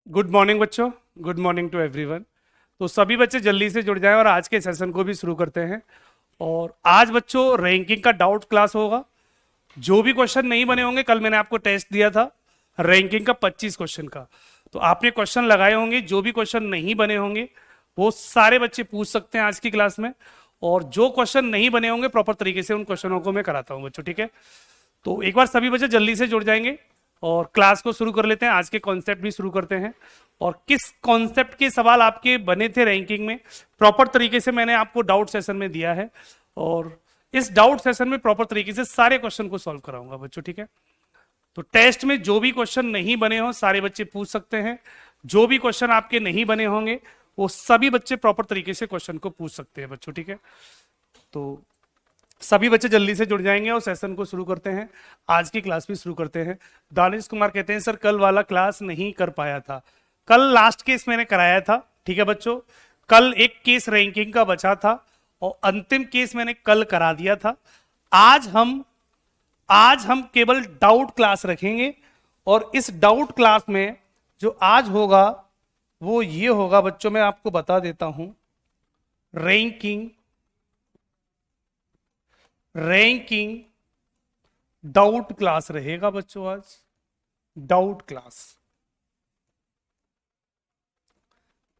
Good morning बच्चों। Good morning to everyone. तो सभी बच्चे जल्दी से जुड़ जाएं और आज के सेशन को भी शुरू करते हैं। और आज बच्चों रैंकिंग का डाउट क्लास होगा। जो भी क्वेश्चन नहीं बने होंगे, कल मैंने आपको टेस्ट दिया था रैंकिंग का 25 क्वेश्चन का, तो आपने क्वेश्चन लगाए होंगे। जो भी क्वेश्चन नहीं बने होंगे वो सारे बच्चे पूछ सकते हैं आज की क्लास में। और जो क्वेश्चन नहीं बने होंगे प्रॉपर तरीके से उन क्वेश्चनों को मैं कराता हूं बच्चों, ठीक है। तो एक बार सभी बच्चे जल्दी से जुड़ जाएंगे और क्लास को शुरू कर लेते हैं। आज के कॉन्सेप्ट भी शुरू करते हैं और किस कॉन्सेप्ट के सवाल आपके बने थे रैंकिंग में प्रॉपर तरीके से मैंने आपको डाउट सेशन में दिया है। और इस डाउट सेशन में प्रॉपर तरीके से सारे क्वेश्चन को सॉल्व कराऊंगा बच्चों, ठीक है। तो टेस्ट में जो भी क्वेश्चन नहीं बने हो सारे बच्चे पूछ सकते हैं। जो भी क्वेश्चन आपके नहीं बने होंगे वो सभी बच्चे प्रॉपर तरीके से क्वेश्चन को पूछ सकते हैं बच्चों, ठीक है। तो सभी बच्चे जल्दी से जुड़ जाएंगे और सेशन को शुरू करते हैं। आज की क्लास भी शुरू करते हैं। दानिश कुमार कहते हैं सर कल वाला क्लास नहीं कर पाया था। कल लास्ट केस मैंने कराया था, ठीक है बच्चों। कल एक केस रैंकिंग का बचा था और अंतिम केस मैंने कल करा दिया था। आज हम केवल डाउट क्लास रखेंगे और इस डाउट क्लास में जो आज होगा वो ये होगा बच्चों, मैं आपको बता देता हूं। रैंकिंग रैंकिंग डाउट क्लास रहेगा बच्चों। आज डाउट क्लास,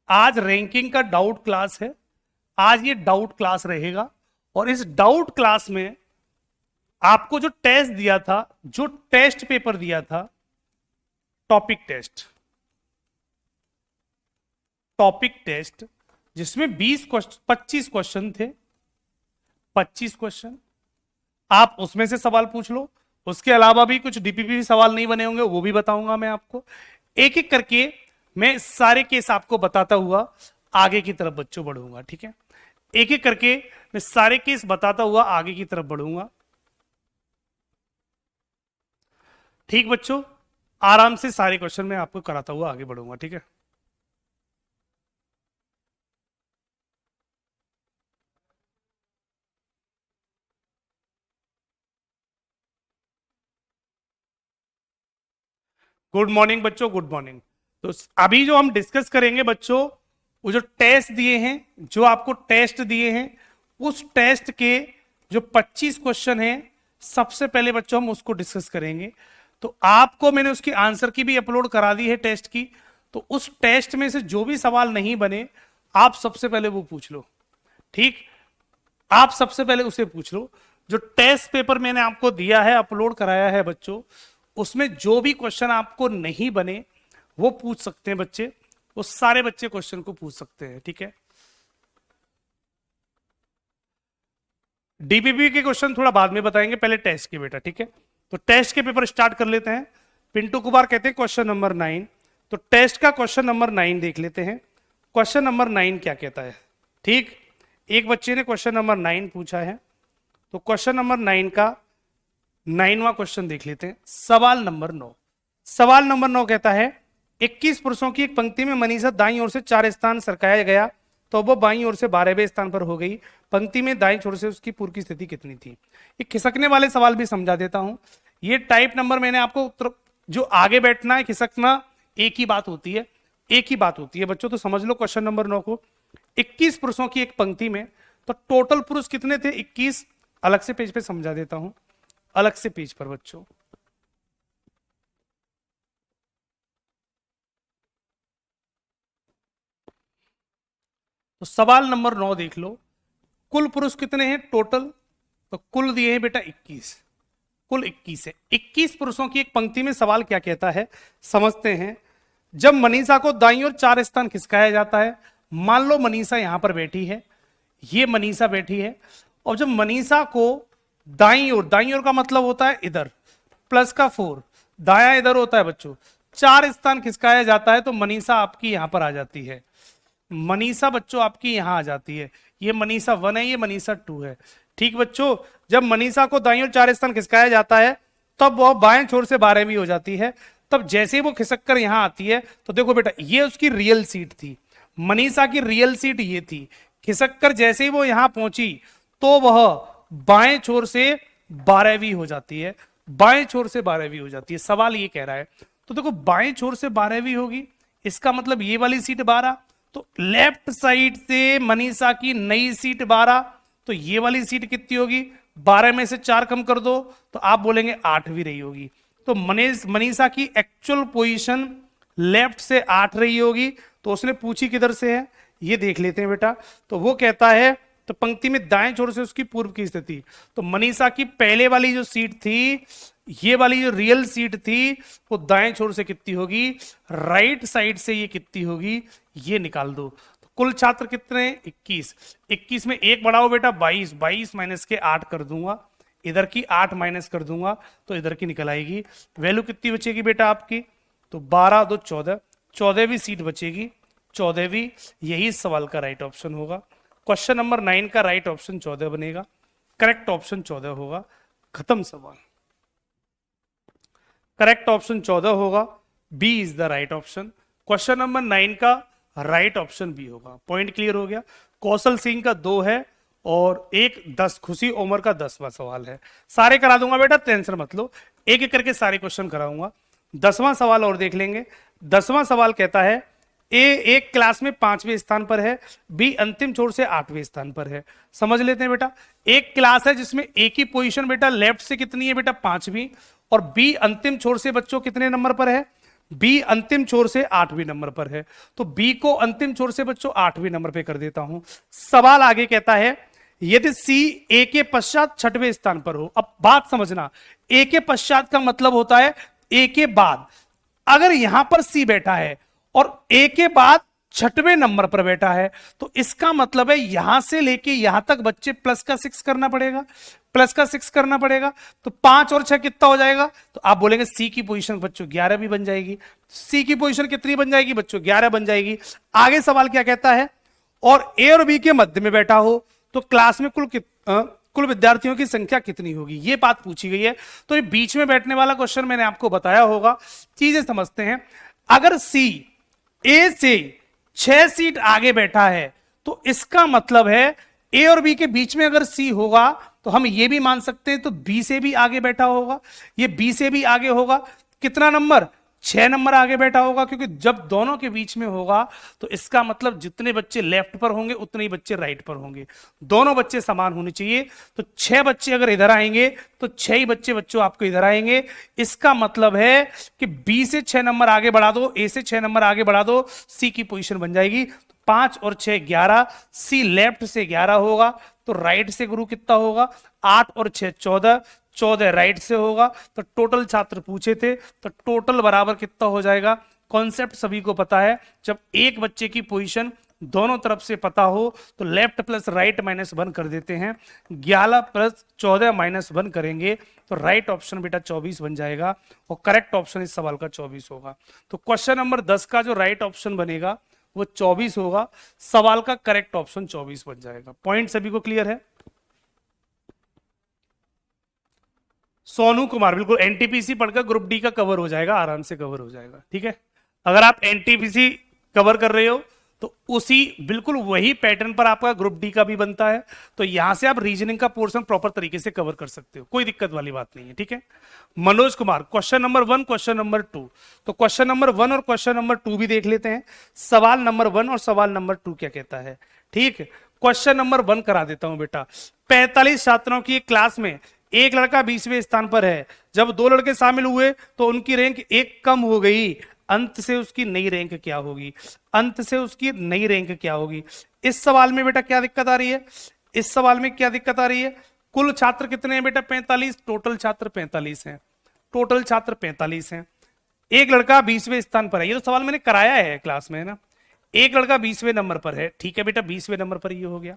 आज रैंकिंग का डाउट क्लास है। आज ये डाउट क्लास रहेगा और इस डाउट क्लास में आपको जो टेस्ट दिया था, जो टेस्ट पेपर दिया था, टॉपिक टेस्ट जिसमें 25 क्वेश्चन थे। 25 क्वेश्चन आप उसमें से सवाल पूछ लो। उसके अलावा भी कुछ डीपीपी सवाल नहीं बने होंगे वो भी बताऊंगा मैं आपको। एक एक करके मैं सारे केस आपको बताता हुआ आगे की तरफ बच्चों बढ़ूंगा, ठीक है। एक एक करके मैं सारे केस बताता हुआ आगे की तरफ बढ़ूंगा, ठीक बच्चों। आराम से सारे क्वेश्चन मैं आपको कराता हुआ आगे बढ़ूंगा, ठीक है। गुड मॉर्निंग बच्चों, गुड मॉर्निंग। तो अभी जो हम डिस्कस करेंगे बच्चों, वो जो टेस्ट दिए हैं, जो आपको टेस्ट दिए हैं, उस टेस्ट के जो 25 क्वेश्चन हैं, सबसे पहले बच्चों हम उसको डिस्कस करेंगे। तो आपको मैंने उसकी आंसर की भी अपलोड करा दी है टेस्ट की। तो उस टेस्ट में से जो भी सवाल नहीं बने आप सबसे पहले वो पूछ लो, ठीक। आप सबसे पहले उसे पूछ लो। जो टेस्ट पेपर मैंने आपको दिया है, अपलोड कराया है बच्चों, उसमें जो भी क्वेश्चन आपको नहीं बने वो पूछ सकते हैं बच्चे। वो सारे बच्चे क्वेश्चन को पूछ सकते हैं, ठीक है। डीपीपी के क्वेश्चन थोड़ा बाद में बताएंगे, पहले टेस्ट के बेटा, ठीक है। तो टेस्ट के पेपर स्टार्ट कर लेते हैं। पिंटू कुमार कहते हैं क्वेश्चन नंबर 9। तो टेस्ट का क्वेश्चन नंबर 9 देख लेते हैं। क्वेश्चन नंबर 9 क्या कहता है, ठीक। एक बच्चे ने क्वेश्चन नंबर 9 पूछा है। तो क्वेश्चन नंबर 9 का 9वां क्वेश्चन देख लेते हैं। सवाल नंबर 9। सवाल नंबर 9 कहता है 21 पुरुषों की एक पंक्ति में मनीषा दाईं ओर से 4 स्थान सरकाया गया तो वो बाईं ओर से 12वें स्थान पर हो गई। पंक्ति में दाईं छोर से उसकी पूर्व की स्थिति कितनी थी। ये खिसकने वाले सवाल भी समझा देता हूं। ये टाइप नंबर मैंने आपको, जो आगे बैठना है खिसकना एक ही बात होती है, एक ही बात होती है बच्चों। तो समझ लो क्वेश्चन नंबर 9 को। 21 पुरुषों की एक पंक्ति में, तो टोटल पुरुष कितने थे 21। अलग से पेज पे समझा देता हूं, अलग से पेज पर बच्चों। तो सवाल नंबर 9 देख लो। कुल पुरुष कितने हैं टोटल, तो कुल दिए हैं बेटा 21। कुल 21 है। 21 पुरुषों की एक पंक्ति में सवाल क्या कहता है समझते हैं। जब मनीषा को दाईं ओर 4 स्थान खिसकाया जाता है, मान लो मनीषा यहां पर बैठी है, ये मनीषा बैठी है, और जब मनीषा को दाईं ओर का मतलब होता है इधर, प्लस का 4, दाया इधर होता है बच्चों, 4 स्थान खिसकाया जाता है तो मनीषा आपकी यहां पर आ जाती है। मनीषा बच्चों आपकी यहां आ जाती है। ये मनीषा 1 है, ये मनीषा 2 है, ठीक बच्चों। जब मनीषा को दाईं ओर 4 स्थान खिसकाया जाता है तब वह बाएं छोर से 12वीं हो जाती है। तब जैसे ही वो खिसक कर यहां आती है तो देखो बेटा ये उसकी रियल सीट थी। मनीषा की रियल सीट ये थी। खिसक कर जैसे ही वो यहां पहुंची तो वह बाएं छोर से 12वीं हो जाती है। बाएं छोर से 12वीं हो जाती है। सवाल ये कह रहा है, तो देखो बाएं छोर से 12वीं होगी इसका मतलब ये वाली सीट 12, तो लेफ्ट साइड से मनीषा की नई सीट 12, तो ये वाली सीट कितनी होगी, 12 में से 4 कम कर दो तो आप बोलेंगे 8 भी रही होगी। तो मनीषा की एक्चुअल पोजीशन लेफ्ट से 8 रही होगी। तो उसने पूछी किधर से है, ये देख लेते हैं बेटा। तो वो कहता है, तो पंक्ति में दाएं छोर से उसकी पूर्व की स्थिति, तो मनीषा की पहले वाली जो सीट थी, ये वाली जो रियल सीट थी, वो दाएं छोर से कितनी होगी, राइट साइड से ये कितनी होगी, ये निकाल दो। तो कुल छात्र कितने, 21। 21 में एक बढ़ाओ बेटा 22, 22 माइनस के 8 कर दूंगा, इधर की 8 माइनस कर दूंगा तो इधर की निकल आएगी। वैल्यू कितनी बचेगी बेटा आपकी, तो 12 2 14, 14वीं सीट बचेगी, 14वीं। यही सवाल का राइट ऑप्शन होगा। क्वेश्चन नंबर 9 का राइट ऑप्शन 14 बनेगा, करेक्ट ऑप्शन 14 होगा। खत्म सवाल, करेक्ट ऑप्शन 14 होगा, B is the right option. Question number 9 का राइट ऑप्शन बी होगा। पॉइंट क्लियर हो गया। कौशल सिंह का 2 है और एक 10, खुशी उमर का 10वां सवाल है। सारे करा दूंगा बेटा, टेंशन मत लो, एक एक करके सारे क्वेश्चन कराऊंगा। 10वां सवाल और देख लेंगे। 10वां सवाल कहता है, ए एक क्लास में 5वें स्थान पर है, बी अंतिम छोर से 8वें स्थान पर है। समझ लेते हैं बेटा। एक क्लास है जिसमें ए की पोजीशन बेटा लेफ्ट से कितनी है बेटा, 5वीं, और बी अंतिम छोर से बच्चों कितने नंबर पर है, बी अंतिम छोर से 8वें नंबर पर है। तो बी को अंतिम छोर से बच्चों 8वें नंबर पे कर देता हूं। सवाल आगे कहता है, यदि सी ए के पश्चात 6वें स्थान पर हो। अब बात समझना, ए के पश्चात का मतलब होता है ए के बाद। अगर यहां पर सी बैठा है और ए के बाद 6वें नंबर पर बैठा है, तो इसका मतलब है यहां से लेके यहां तक बच्चे प्लस का 6 करना पड़ेगा, प्लस का 6 करना पड़ेगा। तो 5 और 6 कितना हो जाएगा, तो आप बोलेंगे सी की पोजीशन बच्चों 11 भी बन जाएगी। सी की पोजीशन कितनी बन जाएगी बच्चों, 11 बन जाएगी। आगे सवाल क्या कहता है, और ए और बी के मध्य में बैठा हो तो क्लास में कुल विद्यार्थियों की संख्या कितनी होगी, ये बात पूछी गई है। तो ये बीच में बैठने वाला क्वेश्चन मैंने आपको बताया होगा। चीजें समझते हैं। अगर सी ए से 6 सीट आगे बैठा है, तो इसका मतलब है ए और बी के बीच में अगर सी होगा तो हम ये भी मान सकते हैं तो बी से भी आगे बैठा होगा, ये बी से भी आगे होगा। कितना नंबर, 6 नंबर आगे बैठा होगा, क्योंकि जब दोनों के बीच में होगा तो इसका मतलब जितने बच्चे लेफ्ट पर होंगे उतने ही बच्चे राइट पर होंगे। दोनों बच्चे समान होने चाहिए। तो 6 बच्चे अगर इधर आएंगे तो 6 ही बच्चे बच्चों आपको इधर आएंगे। इसका मतलब है कि बी से 6 नंबर आगे बढ़ा दो, ए से 6 नंबर आगे बढ़ा दो, सी की पोजीशन बन जाएगी। 5 और 6 11, सी लेफ्ट से 11 होगा, तो राइट से गुरु कितना होगा, 8 और 6 14, 14 राइट से होगा। तो टोटल छात्र पूछे थे, तो टोटल बराबर कितना हो जाएगा। कॉन्सेप्ट सभी को पता है, जब एक बच्चे की पोजीशन दोनों तरफ से पता हो तो लेफ्ट प्लस राइट माइनस 1 कर देते हैं। 11 प्लस 14 माइनस 1 करेंगे तो राइट ऑप्शन बेटा 24 बन जाएगा, और करेक्ट ऑप्शन इस सवाल का 24 होगा। तो क्वेश्चन नंबर 10 का जो राइट ऑप्शन बनेगा वो 24 होगा। सवाल का करेक्ट ऑप्शन 24 बन जाएगा। पॉइंट सभी को क्लियर है। सोनू कुमार, बिल्कुल एनटीपीसी पढ़कर ग्रुप डी का कवर हो जाएगा, आराम से कवर हो जाएगा। ठीक है, अगर आप एनटीपीसी कवर कर रहे हो तो उसी बिल्कुल वही पैटर्न पर आपका ग्रुप डी का भी बनता है। तो यहां से आप रीजनिंग का पोर्शन प्रॉपर तरीके से कवर कर सकते हो, कोई दिक्कत वाली बात नहीं है। ठीक है, Manoj Kumar, question number 1, question number 2। तो क्वेश्चन नंबर 1 और क्वेश्चन नंबर 2 भी देख लेते हैं। सवाल नंबर 1 और सवाल नंबर 2 क्या कहता है। ठीक, क्वेश्चन नंबर 1 करा देता हूं बेटा। 45 छात्रों की एक क्लास में एक लड़का 20वें स्थान पर है। जब 2 लड़के शामिल हुए तो उनकी रैंक 1 कम हो गई। अंत से उसकी नई रैंक क्या होगी, अंत से उसकी नई रैंक क्या होगी। इस सवाल में बेटा क्या दिक्कत आ रही है, इस सवाल में क्या दिक्कत आ रही है। कुल छात्र कितने हैं बेटा, 45, टोटल छात्र 45 हैं, टोटल छात्र 45 हैं। एक लड़का 20वें स्थान पर है, ये तो सवाल मैंने कराया है क्लास में, है ना। एक लड़का 20वें नंबर पर है, ठीक है बेटा, 20वें नंबर पर ये हो गया।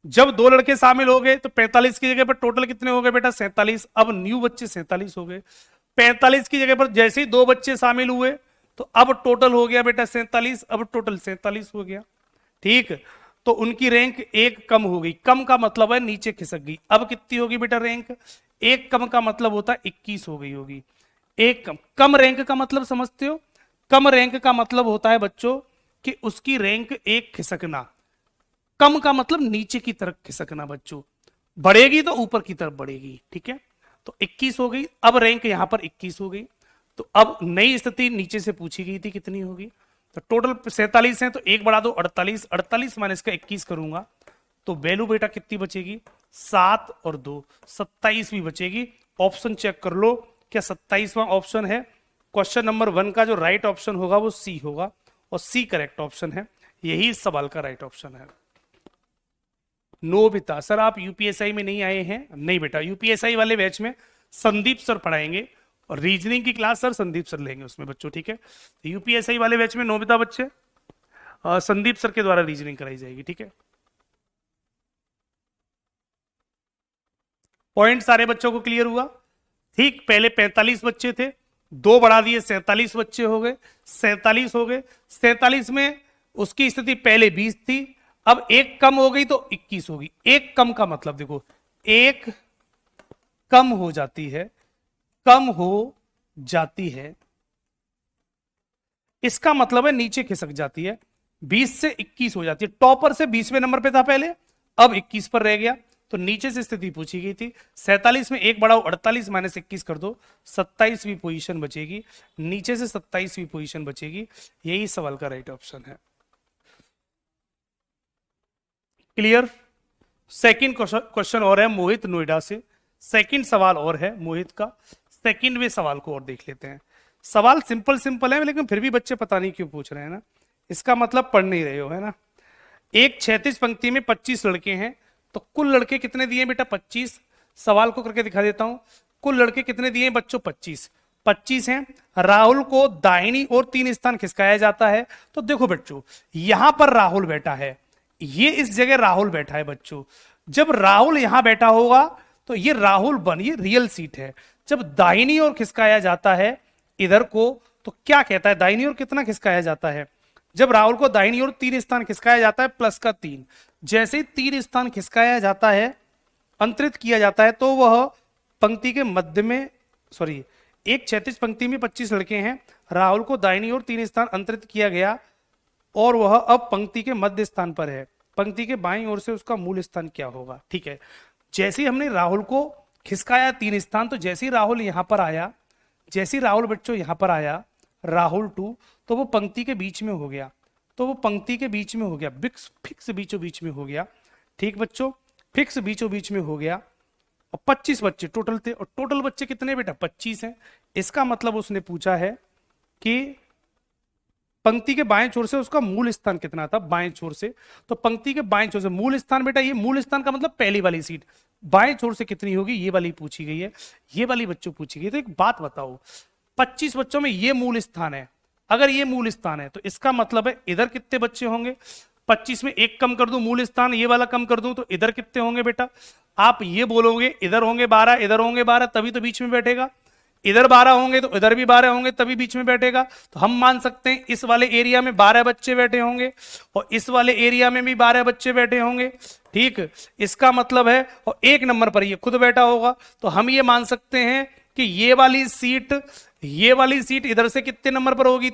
जब 2 लड़के शामिल हो गए तो 45 की जगह पर टोटल कितने हो गए बेटा, 47। अब न्यू बच्चे 47 हो गए। 45 की जगह पर जैसे ही 2 बच्चे शामिल हुए तो अब टोटल हो गया बेटा 47, अब टोटल 47 हो गया। ठीक, तो उनकी रैंक 1 कम हो गई। कम का मतलब है नीचे खिसक गई। अब कितनी होगी बेटा रैंक, 1 कम का मतलब होता है 21 हो गई होगी। 1 कम, कम रैंक का मतलब समझते हो, कम रैंक का मतलब होता है बच्चों कि उसकी रैंक 1 खिसकना। कम का मतलब नीचे की तरफ खिसकना बच्चों, बढ़ेगी तो ऊपर की तरफ बढ़ेगी। ठीक है, तो 21 हो गई। अब रैंक यहां पर 21 हो गई। तो अब नई स्थिति नीचे से पूछी गई थी कितनी होगी, तो टोटल 47 है, तो एक बढ़ा दो 48, 48 माइनस का 21 करूंगा तो वैल्यू बेटा कितनी बचेगी, 7 और 2 27 भी बचेगी। ऑप्शन चेक कर लो, क्या 27वां ऑप्शन है? क्वेश्चन नंबर 1 का जो राइट ऑप्शन होगा वो सी होगा, और सी करेक्ट ऑप्शन है, यही इस सवाल का राइट ऑप्शन है। नो बेटा, सर आप यूपीएसआई में नहीं आए हैं? नहीं बेटा, यूपीएसआई वाले बैच में संदीप सर पढ़ाएंगे, और रीजनिंग की क्लास सर संदीप सर लेंगे उसमें बच्चों, ठीक है। यूपीएसआई वाले बैच में नोबिता बच्चे संदीप सर के द्वारा रीजनिंग कराई जाएगी, ठीक है। पॉइंट सारे बच्चों को क्लियर हुआ? ठीक, पहले 45 बच्चे थे, 2 बढ़ा दिए 47 बच्चे हो गए, 47 हो गए। 47 में उसकी स्थिति पहले 20 थी, अब एक कम हो गई तो 21 होगी। एक कम का मतलब देखो, एक कम हो जाती है, कम हो जाती है, इसका मतलब है नीचे खिसक जाती है, 20 से 21 हो जाती है। टॉपर से 20वें नंबर पे था पहले, अब 21 पर रह गया, तो नीचे से स्थिति पूछी गई थी। 47 में एक बढ़ाओ 48 माइनस 21 कर दो, 27वीं पोजीशन बचेगी, नीचे से 27वीं पोजीशन बचेगी, यही सवाल का राइट ऑप्शन है। क्लियर? सेकंड क्वेश्चन और है मोहित नोएडा से, सेकंड सवाल और है मोहित का, सेकंडवें सवाल को और देख लेते हैं। सवाल सिंपल सिंपल है, लेकिन फिर भी बच्चे पता नहीं क्यों पूछ रहे हैं ना, इसका मतलब पढ़ नहीं रहे हो, है ना। एक 36 पंक्ति में 25 लड़के हैं, तो कुल लड़के कितने दिए बेटा, 25। सवाल को करके दिखा देता हूं, कुल लड़के कितने दिए बच्चों, 25 हैं। राहुल को दाहिनी ओर 3 स्थान खिसकाया जाता है, तो देखो बच्चों यहां पर राहुल बैठा है, ये इस जगह राहुल बैठा है बच्चों। जब राहुल यहां बैठा होगा तो ये राहुल ये रियल सीट है। जब दाहिनी ओर खिसकाया जाता है इधर को, तो क्या कहता है, दाहिनी ओर कितना खिसकाया जाता है, जब राहुल को दाहिनी ओर 3 स्थान खिसकाया जाता है प्लस का 3, जैसे ही 3 स्थान खिसकाया जाता है, अंतरित किया जाता है, तो वह पंक्ति के मध्य में, सॉरी, एक 36 पंक्ति में 25 लड़के हैं, राहुल को दाहिनी ओर 3 स्थान अंतरित किया गया और वह अब पंक्ति के मध्य स्थान पर है। पंक्ति के बाईं ओर से उसका मूल स्थान क्या होगा, ठीक है। जैसे ही हमने राहुल को खिसकाया 3 स्थान, तो जैसे ही राहुल यहां पर आया, जैसे ही राहुल बच्चों यहां पर आया, राहुल 2, तो वो पंक्ति के बीच में हो गया, तो वो पंक्ति के बीच में हो गया, फिक्स बीचों बीच में हो गया, ठीक बच्चों, फिक्स बीचों बीच में हो गया। और 25 बच्चे टोटल थे, और टोटल बच्चे कितने बेटा, 25 हैं। इसका मतलब उसने पूछा है कि पंक्ति के बाएं छोर से उसका मूल स्थान कितना था, बाएं छोर से, तो पंक्ति के बाएं छोर से मूल स्थान बेटा, ये मूल स्थान का मतलब पहली वाली सीट, बाएं छोर से कितनी होगी, ये वाली पूछी गई है, ये वाली बच्चों पूछी गई। तो एक बात बताओ, 25 बच्चों में ये मूल स्थान है, अगर ये मूल स्थान है तो इसका मतलब है इधर कितने बच्चे होंगे, 25 में एक कम कर दूं मूल स्थान, ये वाला कम कर दूं, तो इधर कितने होंगे बेटा, आप ये बोलोगे इधर होंगे 12, इधर होंगे 12, तभी तो बीच में बैठेगा, इधर 12 होंगे तो इधर भी 12 होंगे, तभी बीच में बैठेगा। तो हम मान सकते हैं इस वाले एरिया में 12 बच्चे बैठे होंगे और इस वाले एरिया में भी 12 बच्चे बैठे होंगे, ठीक। इसका मतलब है, और एक नंबर पर ये खुद बैठा होगा, तो हम ये मान सकते हैं कि ये वाली सीट इधर से कितने नंबर पर होगी,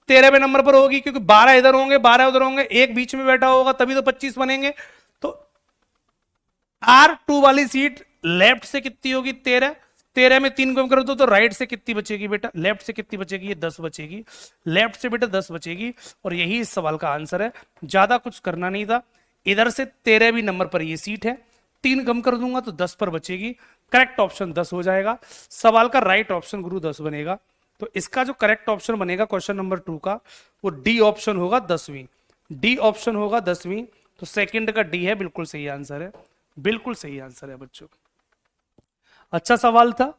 13वें नंबर पर होगी, क्योंकि 12 इधर होंगे 12 उधर होंगे, एक बीच में बैठा होगा, तभी तो 25 बनेंगे। तो R2 वाली सीट लेफ्ट से कितनी होगी, 13 में 3 कम कर दो तो राइट से कितनी बचेगी बेटा, लेफ्ट से कितनी बचेगी, ये 10 बचेगी, लेफ्ट से बेटा 10 बचेगी। और यही इस सवाल का आंसर है, ज्यादा कुछ करना नहीं था। इधर से 13वीं नंबर पर ये सीट है, 3 कम कर दूंगा तो 10 पर बचेगी, करेक्ट ऑप्शन 10 हो जाएगा। सवाल का राइट ऑप्शन गुरु 10 बनेगा। तो इसका जो करेक्ट ऑप्शन बनेगा क्वेश्चन नंबर 2 का, वो डी ऑप्शन होगा 10वीं, डी ऑप्शन होगा 10वीं। तो सेकंड का डी है, बिल्कुल सही आंसर है, बिल्कुल सही आंसर है बच्चों। अच्छा सवाल था।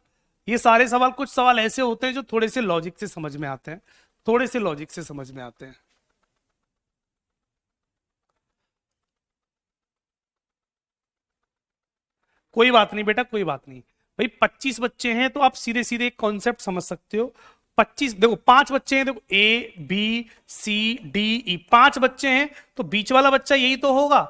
ये सारे सवाल, कुछ सवाल ऐसे होते हैं जो थोड़े से लॉजिक से समझ में आते हैं, थोड़े से लॉजिक से समझ में आते हैं। कोई बात नहीं बेटा, कोई बात नहीं भाई, 25 बच्चे हैं तो आप सीधे सीधे एक कॉन्सेप्ट समझ सकते हो। 25 देखो, 5 बच्चे हैं, देखो A B C D E, 5 बच्चे हैं तो बीच वाला बच्चा यही तो होगा,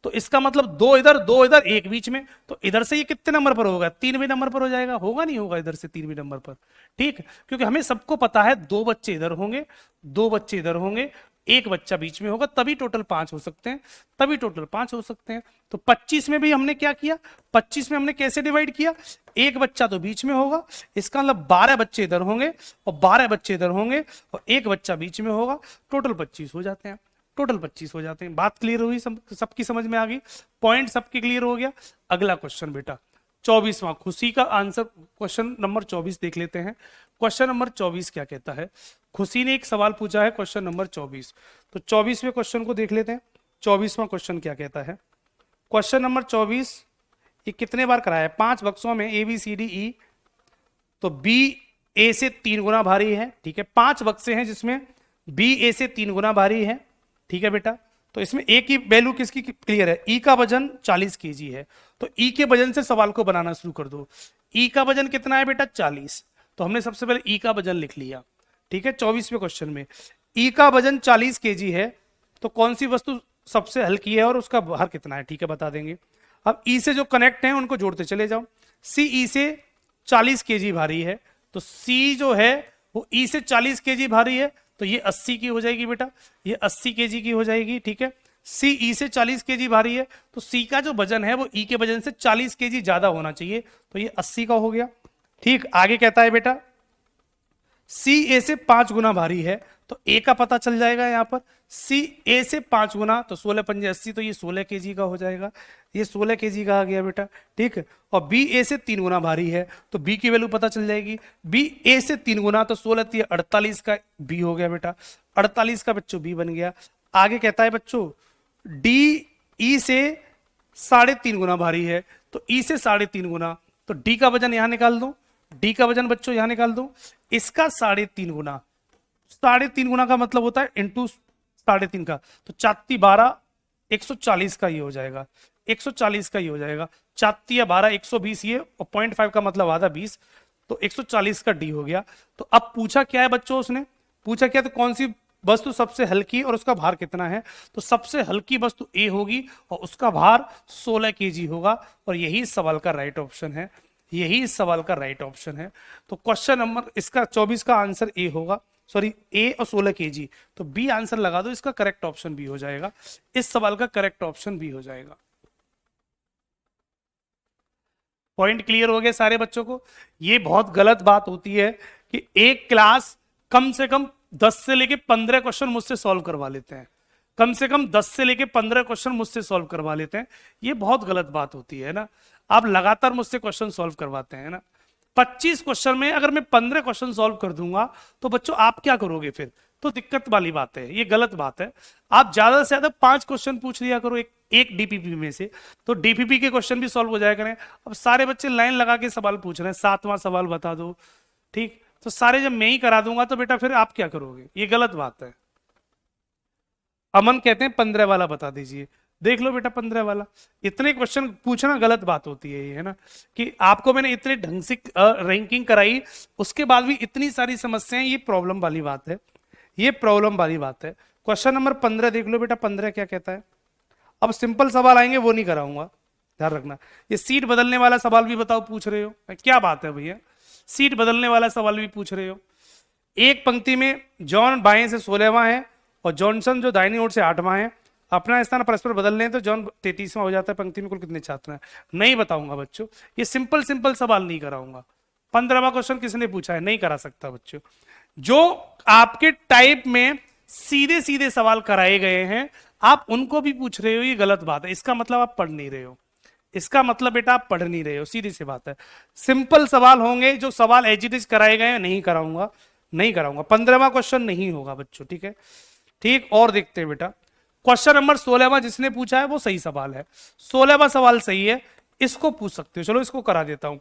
तो इसका मतलब 2 इधर 2 इधर 1 बीच में, तो इधर से ये कितने नंबर पर होगा, 3वें नंबर पर हो जाएगा, होगा नहीं होगा इधर से 3वें नंबर पर, ठीक। क्योंकि हमें सबको पता है 2 बच्चे इधर होंगे 2 बच्चे इधर होंगे, एक बच्चा बीच में होगा, तभी टोटल 5 हो सकते हैं, तभी टोटल 5 हो सकते हैं। तो 25 में भी हमने क्या किया, 25 में हमने कैसे डिवाइड किया, एक बच्चा तो बीच में होगा, इसका मतलब 12 बच्चे इधर होंगे और 12 बच्चे इधर होंगे और एक बच्चा बीच में होगा, टोटल 25 हो जाते हैं, टोटल 25 हो जाते हैं। बात क्लियर हुई, सबकी समझ में आ गई, पॉइंट सबके क्लियर हो गया। अगला क्वेश्चन बेटा 24वां, खुशी का आंसर, क्वेश्चन नंबर 24 देख लेते हैं। क्वेश्चन नंबर 24 क्या कहता है, खुशी ने एक सवाल पूछा है, क्वेश्चन नंबर 24। तो 24वें क्वेश्चन को देख लेते हैं। 24वां क्वेश्चन क्या कहता है, क्वेश्चन नंबर 24, ये कितने बार कराया है, 5 बक्सों में A B C D E, तो बी ए से 3 गुना भारी है, ठीक है। 5 बक्से हैं जिसमें बी ए से 3 गुना भारी है, ठीक है बेटा। तो इसमें ए की वैल्यू किसकी क्लियर है, ई का वजन 40 केजी है, तो ई के वजन से सवाल को बनाना शुरू कर दो। ई का वजन कितना है बेटा, 40, तो हमने सबसे पहले ई का वजन लिख लिया, ठीक है। 24वें क्वेश्चन में ई का वजन 40 केजी है, तो कौन सी वस्तु सबसे हल्की है और उसका भार कितना है, ठीक है, बता देंगे। अब ई से जो कनेक्ट हैं उनको जोड़ते चले जाओ। सी ई से 40 केजी भारी है, तो सी जो है वो ई से 40 केजी भारी है, तो ये 80 की हो जाएगी बेटा, ये 80 केजी की हो जाएगी, ठीक है। सी ई से 40 केजी भारी है, तो सी का जो वजन है वो ई के वजन से 40 केजी ज्यादा होना चाहिए, तो ये 80 का हो गया, ठीक। आगे कहता है बेटा सी ए से 5 गुना भारी है, तो ए का पता चल जाएगा यहां पर, सी ए से 5 गुना, तो 16 पंजे 80, तो ये 16 केजी का हो जाएगा, ये 16 केजी का आ गया बेटा, ठीक है। और बी ए से 3 गुना भारी है, तो बी की वैल्यू पता चल जाएगी, बी ए से 3 गुना, तो 16 3 48 का बी हो गया बेटा, 48 का बच्चों बी बन गया। आगे कहता है बच्चों डी ई से 3.5 गुना भारी है, तो ई से 3.5 गुना, तो डी का वजन यहां निकाल दो, डी का वजन बच्चों यहां निकाल दो, इसका 3.5 गुना, 3.5 गुना का मतलब होता है इंटू 3.5 का, तो 4 12 140 का ये हो जाएगा, 140 का ये हो जाएगा, 4 या 12 120, ये और 0.5 का मतलब आधा 20, तो 140 का डी हो गया। तो अब पूछा क्या है बच्चों, उसने पूछा क्या, तो कौन सी वस्तु सबसे हल्की और उसका भार कितना है, तो सबसे हल्की वस्तु ए होगी और उसका भार 16 केजी होगा, और यही सवाल का राइट ऑप्शन है, यही सवाल का राइट ऑप्शन है। तो क्वेश्चन नंबर इसका 24 का आंसर ए होगा, सॉरी ए और 16 केजी, तो बी आंसर लगा दो, इसका करेक्ट ऑप्शन बी हो जाएगा, इस सवाल का करेक्ट ऑप्शन बी हो जाएगा। पॉइंट क्लियर हो गया सारे बच्चों को। ये बहुत गलत बात होती है कि एक क्लास कम से कम 10 से लेके 15 क्वेश्चन मुझसे सॉल्व करवा लेते हैं, कम से कम 10 से लेके 15 क्वेश्चन मुझसे सॉल्व करवा लेते हैं, ये बहुत गलत बात होती है ना। आप लगातार मुझसे क्वेश्चन सॉल्व करवाते हैं ना, 25 क्वेश्चन में अगर मैं 15 क्वेश्चन सॉल्व कर दूंगा तो बच्चों आप क्या करोगे फिर, तो दिक्कत वाली बात है, ये गलत बात है। आप ज्यादा से ज्यादा 5 क्वेश्चन पूछ लिया करो एक डीपीपी में से, तो डीपीपी के क्वेश्चन भी सॉल्व हो जाया करें। अब सारे बच्चे लाइन लगा के सवाल पूछ रहे हैं, 7वां सवाल बता दो, ठीक, तो सारे जब मैं ही करा दूंगा तो बेटा फिर आप क्या करोगे, ये गलत बात है। अमन कहते हैं 15 वाला बता दीजिए, देख लो बेटा 15 वाला, इतने क्वेश्चन पूछना गलत बात होती है ये, है ना, कि आपको मैंने इतने ढंग से रैंकिंग कराई, उसके बाद भी इतनी सारी समस्याएं, ये प्रॉब्लम वाली बात है, ये प्रॉब्लम वाली बात है। क्वेश्चन नंबर 15 देख लो बेटा, 15 क्या कहता है। अब सिंपल सवाल आएंगे वो नहीं कराऊंगा, ध्यान रखना। ये सीट बदलने वाला सवाल भी बताओ, पूछ रहे हो, क्या बात है भैया, सीट बदलने वाला सवाल भी पूछ रहे हो। एक पंक्ति में जॉन बाएं से 16वां है और जॉनसन जो दाहिनी ओर से 8वां है, अपना स्थान परस्पर बदल लें तो जॉन 33वां हो जाता है। पंक्ति में कुल कितने छात्र हैं, नहीं बताऊंगा बच्चों, ये सिंपल सिंपल सवाल नहीं कराऊंगा। 15वां क्वेश्चन किसने पूछा है, नहीं करा सकता बच्चों। जो आपके टाइप में सीधे सीधे सवाल कराए गए हैं आप उनको भी पूछ रहे हो, ये गलत बात है, इसका मतलब आप पढ़ नहीं रहे हो, इसका मतलब बेटा आप पढ़ नहीं रहे हो, सीधी सी बात है। सिंपल सवाल होंगे, जो सवाल एज इट इज कराए गए हैं नहीं कराऊंगा, नहीं कराऊंगा। 15वां क्वेश्चन नहीं होगा बच्चों, ठीक है, ठीक। और देखते हैं बेटा, क्वेश्चन नंबर 16वां जिसने पूछा है वो सही सवाल है, 16वां सवाल सही है, इसको पूछ सकते हो। चलो इसको करा देता हूं।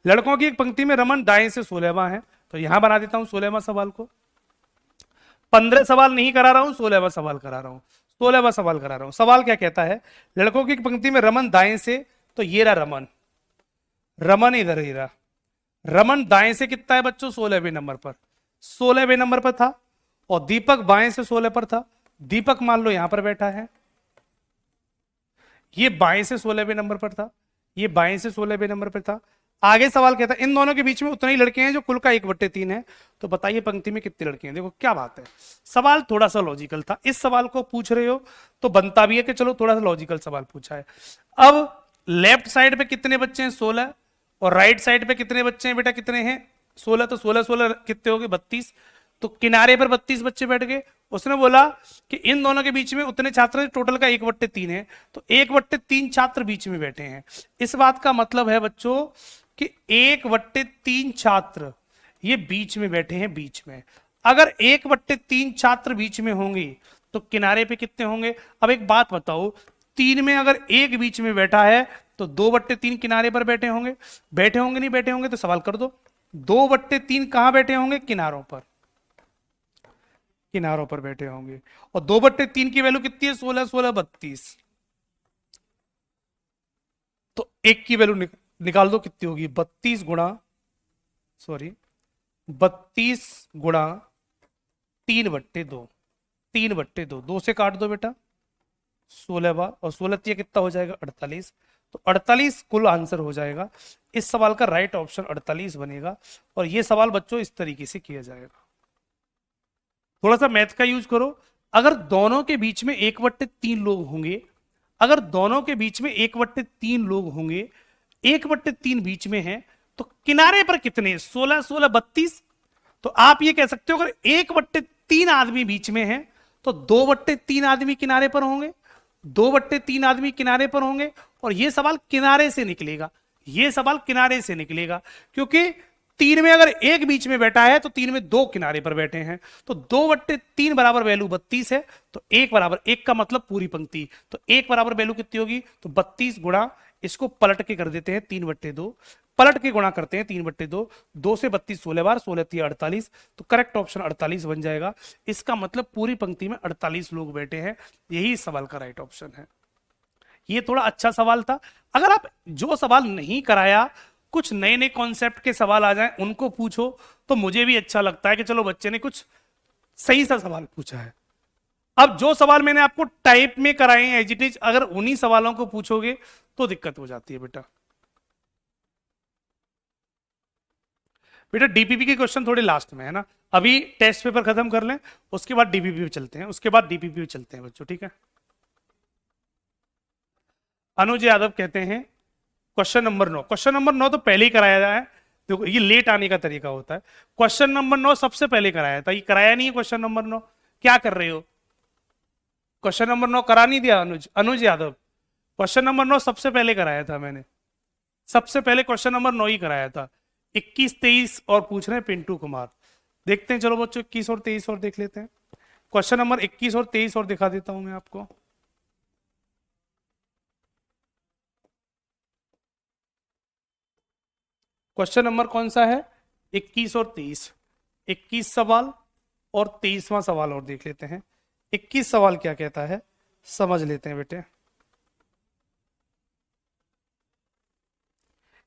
लड़कों की एक पंक्ति में रमन दाएं से 16वां है, तो यहां बना देता हूं 16वां सवाल को। 15 सवाल नहीं करा रहा हूं, 16वां सवाल करा रहा हूं, 16वां सवाल करा रहा हूं। सवाल क्या कहता है, लड़कों की एक पंक्ति में रमन दाएं से, तो ये रहा रमन, रमन इधर ही रहा, रमन दाएं से कितना है बच्चों, 16वें नंबर पर, 16वें नंबर पर था, और दीपक बाएं से 16 पर था। दीपक मान लो यहां पर बैठा है, ये बाएं से 16वें नंबर पर था, ये बाएं से 16वें नंबर पर था। आगे सवाल कहता है इन दोनों के बीच में उतने ही लड़के हैं जो कुल का 1/3 है, तो बताइए पंक्ति में कितने लड़के हैं। देखो क्या बात है, सवाल थोड़ा सा लॉजिकल था। इस सवाल को पूछ रहे हो तो बनता भी है कि चलो थोड़ा सा लॉजिकल सवाल पूछा है। अब लेफ्ट साइड पे कितने बच्चे हैं 16, और राइट साइड पे कितने बच्चे हैं बेटा, कितने हैं 16, तो 16 16 कितने हो गए 32, तो किनारे पर 32 बच्चे बैठ गए। उसने बोला कि इन दोनों के बीच में उतने छात्र, टोटल का 1/3 है, तो 1/3 छात्र बीच में बैठे हैं। इस बात का मतलब है बच्चों कि 1/3 छात्र ये बीच में बैठे हैं, बीच में। अगर 1/3 छात्र बीच में होंगे तो किनारे पे कितने होंगे। अब एक बात बताओ, 3 में अगर एक बीच में बैठा है तो 2/3 किनारे पर बैठे होंगे, बैठे होंगे नहीं बैठे होंगे, तो सवाल कर दो। 2/3 कहां बैठे होंगे, किनारों पर, किनारों पर बैठे होंगे। और 2/3 की वैल्यू कितनी है, 16 16 32, तो एक की वैल्यू निकाल दो कितनी होगी, 32 गुणा 3/2, 3/2, 2 से काट दो बेटा 16 बार, और 16 कितना हो जाएगा 48, तो 48 कुल आंसर हो जाएगा। इस सवाल का राइट ऑप्शन 48 बनेगा। और ये सवाल बच्चों इस तरीके से किया जाएगा। थोड़ा सा मैथ का यूज करो। अगर दोनों के बीच में 1/3 लोग होंगे, अगर दोनों के बीच में 1/3 लोग होंगे, 1/3 बीच में है, तो किनारे पर कितने, 16 16 32, तो आप ये कह सकते हो अगर 1/3 आदमी बीच में है तो 2/3 आदमी किनारे पर होंगे, 2/3 आदमी किनारे पर होंगे। और ये सवाल किनारे से निकलेगा, ये सवाल किनारे से निकलेगा, क्योंकि 3 में अगर एक बीच में बैठा है तो 3 में 2 किनारे पर बैठे हैं, तो 2/3 बराबर वैल्यू 32 है, तो 1 बराबर 1 का मतलब पूरी पंक्ति, तो 1 बराबर वैल्यू कितनी होगी, तो 32 गुणा, इसको पलट के कर देते हैं 3/2, पलट के गुणा करते हैं 3/2, 2 से 32 16 बार, 16 48, तो करेक्ट ऑप्शन 48 बन जाएगा। इसका मतलब पूरी पंक्ति में 48 लोग बैठे हैं, यही इस सवाल का राइट ऑप्शन है। ये थोड़ा अच्छा सवाल था। अगर आप जो सवाल नहीं कराया, कुछ नए नए कॉन्सेप्ट के सवाल आ जाएं उनको पूछो, तो मुझे भी अच्छा लगता है कि चलो बच्चे ने कुछ सही सा सवाल पूछा है। अब जो सवाल मैंने आपको टाइप में कराए हैं एज इट इज, अगर उन्हीं सवालों को पूछोगे तो दिक्कत हो जाती है बेटा। बेटा डीपीपी के क्वेश्चन थोड़े लास्ट में है ना, अभी टेस्ट पेपर खत्म कर लें, उसके बाद डीपीपी पे चलते हैं, उसके बाद डीपीपी पे चलते हैं बच्चों, ठीक है। अनुज यादव कहते हैं क्वेश्चन नंबर 9, क्वेश्चन नंबर 9 तो पहले ही कराया जाए, देखो ये लेट आने का तरीका होता है। क्वेश्चन नंबर 9 सबसे पहले कराया था, ये कराया नहीं है क्वेश्चन नंबर 9, क्या कर रहे हो, क्वेश्चन नंबर 9 करा नहीं दिया अनुज, अनुज यादव, क्वेश्चन नंबर 9 सबसे पहले कराया था मैंने, सबसे पहले क्वेश्चन नंबर 9 ही कराया था। 21 23 और पूछ रहे हैं पिंटू कुमार, देखते हैं चलो बच्चों 21 और 23 और देख लेते हैं। क्वेश्चन नंबर 21 और 23 और दिखा देता हूं मैं आपको। क्वेश्चन नंबर कौन सा है, 21 और 23, 21 सवाल और 23वां सवाल और देख लेते हैं। 21 सवाल क्या कहता है समझ लेते हैं बेटे।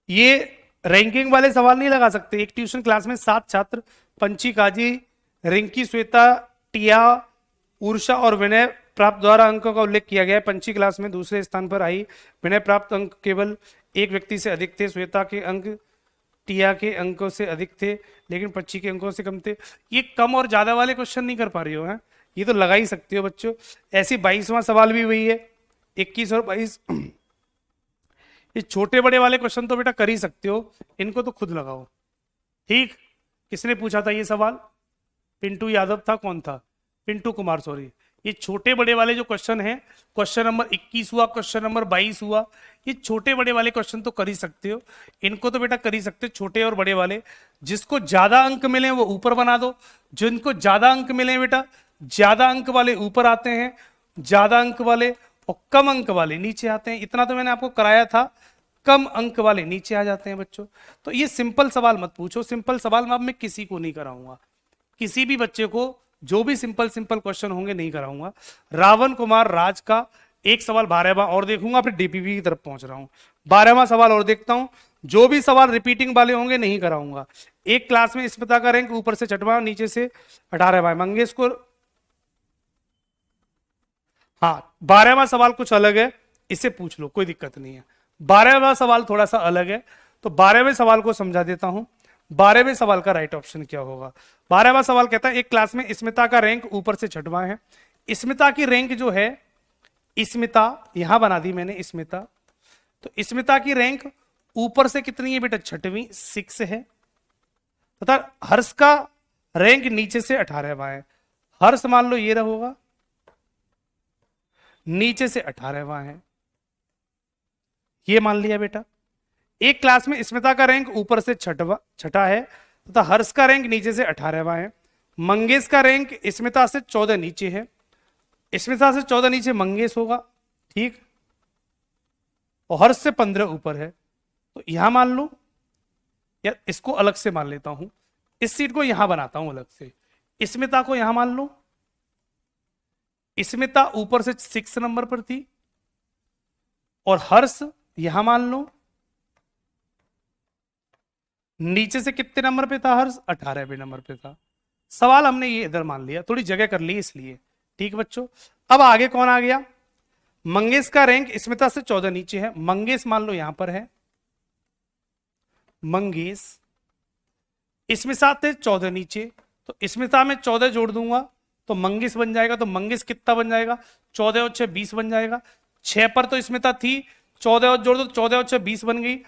ये रैंकिंग वाले सवाल नहीं लगा सकते। एक ट्यूशन क्लास में 7 छात्र, पंची, काजी, रिंकी, श्वेता, टिया, उर्षा और विनय प्राप्त द्वारा अंकों का उल्लेख किया गया है। पंची क्लास में दूसरे स्थान पर आई, विनय प्राप्त अंक केवल एक व्यक्ति से अधिक थे, श्वेता के अंक टिया के अंकों से अधिक थे लेकिन पच्ची के अंकों से कम थे। ये कम और ज्यादा वाले क्वेश्चन नहीं कर पा रही हो, है ये तो लगा ही सकते हो बच्चों। ऐसे 22वां सवाल भी वही है, 21 और 22। ये छोटे बड़े वाले क्वेश्चन तो बेटा कर ही सकते हो, इनको तो खुद लगाओ, ठीक। किसने पूछा था ये सवाल, पिंटू यादव था, कौन था, पिंटू कुमार सॉरी। ये छोटे बड़े वाले जो क्वेश्चन है, क्वेश्चन नंबर 21 हुआ, क्वेश्चन नंबर 22 हुआ, ये छोटे बड़े वाले क्वेश्चन तो कर ही सकते हो, इनको तो बेटा कर ही सकते हो छोटे और बड़े वाले। जिसको ज्यादा अंक मिले वो ऊपर बना दो, जिनको ज्यादा अंक मिले बेटा ज्यादा अंक वाले ऊपर आते हैं, ज्यादा अंक वाले और कम अंक वाले नीचे आते हैं। इतना तो मैंने आपको कराया था, कम अंक वाले नीचे आ जाते हैं बच्चों। तो ये सिंपल सवाल मत पूछो, सिंपल सवाल मैं किसी को नहीं कराऊंगा, किसी भी बच्चे को जो भी सिंपल सिंपल क्वेश्चन होंगे नहीं कराऊंगा। रावण कुमार राज का एक सवाल 12वां और देखूंगा, फिर डीपीपी की तरफ पहुंच रहा हूं। 12वां सवाल और देखता हूं, जो भी सवाल रिपीटिंग वाले होंगे नहीं कराऊंगा। एक क्लास में स्मिता का रैंक ऊपर से 6वां नीचे से 18वां, मंगेश को हाँ 12वां सवाल कुछ अलग है, इसे पूछ लो कोई दिक्कत नहीं है। 12वां सवाल थोड़ा सा अलग है, तो तो 12वें सवाल को समझा देता हूं। 12वें सवाल का राइट ऑप्शन क्या होगा? 12वां सवाल कहता है एक क्लास में स्मिता का रैंक ऊपर से छठवां है। स्मिता की रैंक जो है, स्मिता यहां बना दी मैंने स्मिता, तो स्मिता की रैंक ऊपर से कितनी है बेटा? छठवीं, 6 है। तथा हर्ष का रैंक नीचे से 18वां है। हर्ष मान लो ये रहोगा, नीचे से 18वां है, ये मान लिया बेटा। एक क्लास में स्मिता का रैंक ऊपर से छठा है तथा हर्ष का रैंक नीचे से 18वां है। मंगेश का रैंक स्मिता से 14 नीचे है। स्मिता से 14 नीचे मंगेश होगा, ठीक, और हर्ष से 15 ऊपर है। तो यहां मान लो, या इसको अलग से मान लेता हूं, इस सीट को यहां बनाता हूं अलग से। स्मिता को यहां मान लो, स्मिता ऊपर से 6 नंबर पर थी, और हर्ष यहां मान लो नीचे से कितने नंबर पे था? हर्ष 18वें नंबर पे था। सवाल हमने ये इधर मान लिया, थोड़ी जगह कर ली इसलिए, ठीक बच्चों। अब आगे कौन आ गया? मंगेश का रैंक स्मिता से 14 नीचे है। मंगेश मान लो यहां पर है, मंगेश स्मिता से 14 नीचे, तो स्मिता में 14 जोड़ दूंगा तो मंगेश बन जाएगा। तो मंगेश कितना बन जाएगा? 14 और 6 20 बन जाएगा। 6 पर तो स्मिता थी, 14 और जोड़ दो, 14 और 6 20 बन गई।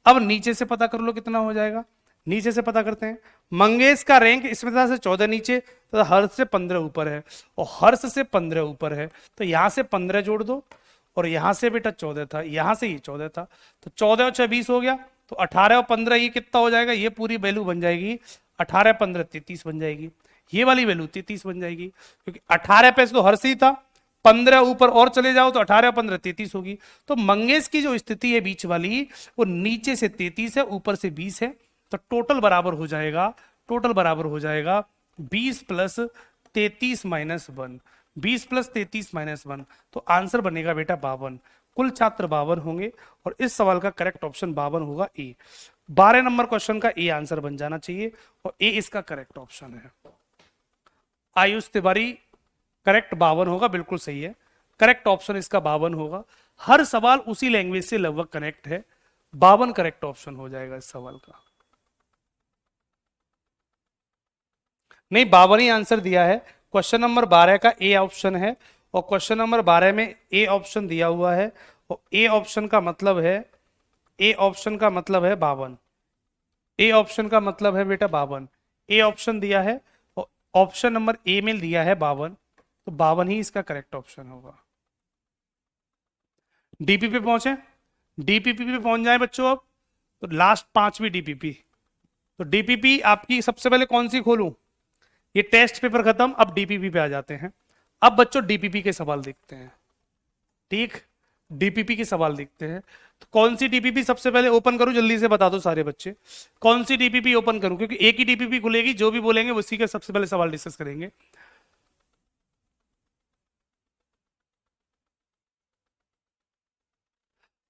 अब नीचे से पता कर लो कितना हो जाएगा, नीचे से पता करते हैं। मंगेश का रैंक स्मिता से 14 नीचे तो हर्ष से 15 ऊपर है, और हर्ष से 15 ऊपर है, तो यहां से 15 जोड़ दो, और यहां से बेटा 14 था, यहां से ये 14 था, तो 14 और 6 20 हो गया। तो 18 और 15 ये कितना हो जाएगा? ये पूरी वैल्यू बन जाएगी 18 15 33 बन जाएगी। ये वाली वैल्यू 33 बन जाएगी, क्योंकि 18 पे तो हर्ष ही था, 15 ऊपर और चले जाओ तो 18 15 33 होगी। तो मंगेश की जो स्थिति है बीच वाली, वो नीचे से 33 है, ऊपर से 20 है, तो टोटल बराबर हो जाएगा, टोटल बराबर हो जाएगा 20 प्लस 33 माइनस 1, 20 प्लस 33 माइनस 1, तो आंसर बनेगा बेटा 52। कुल छात्र 52 होंगे, और इस सवाल का करेक्ट ऑप्शन 52 होगा ए। 12 नंबर क्वेश्चन का ए आंसर बन जाना चाहिए, और ए इसका करेक्ट ऑप्शन है। आयुष तिवारी करेक्ट 52 होगा, बिल्कुल सही है, करेक्ट ऑप्शन इसका 52 होगा। हर सवाल उसी लैंग्वेज से लगभग कनेक्ट है, 52 करेक्ट ऑप्शन हो जाएगा इस सवाल का। नहीं, 52 ही आंसर दिया है। क्वेश्चन नंबर 12 का ए ऑप्शन है, और क्वेश्चन नंबर 12 में ए ऑप्शन दिया हुआ है, और ए ऑप्शन का मतलब है, ए ऑप्शन का मतलब है 52, ए ऑप्शन का मतलब है बेटा 52। ए ऑप्शन दिया है, और ऑप्शन नंबर ए में दिया है 52, तो 52 ही इसका करेक्ट ऑप्शन होगा। डीपीपी पहुंचे, डीपीपी पे पहुंच जाए बच्चों। अब तो लास्ट 5वीं डीपीपी, तो डीपीपी आपकी सबसे पहले कौन सी खोलूं? ये टेस्ट पेपर खत्म, अब डीपीपी पे आ जाते हैं। अब बच्चों डीपीपी के सवाल देखते हैं, ठीक, डीपीपी के सवाल देखते हैं। तो कौन सी डीपीपी सबसे पहले ओपन करूं? जल्दी से बता दो सारे बच्चे, कौन सी डीपीपी ओपन करूं? क्योंकि एक ही डीपीपी खुलेगी, जो भी बोलेंगे उसी के सबसे पहले सवाल डिस्कस करेंगे।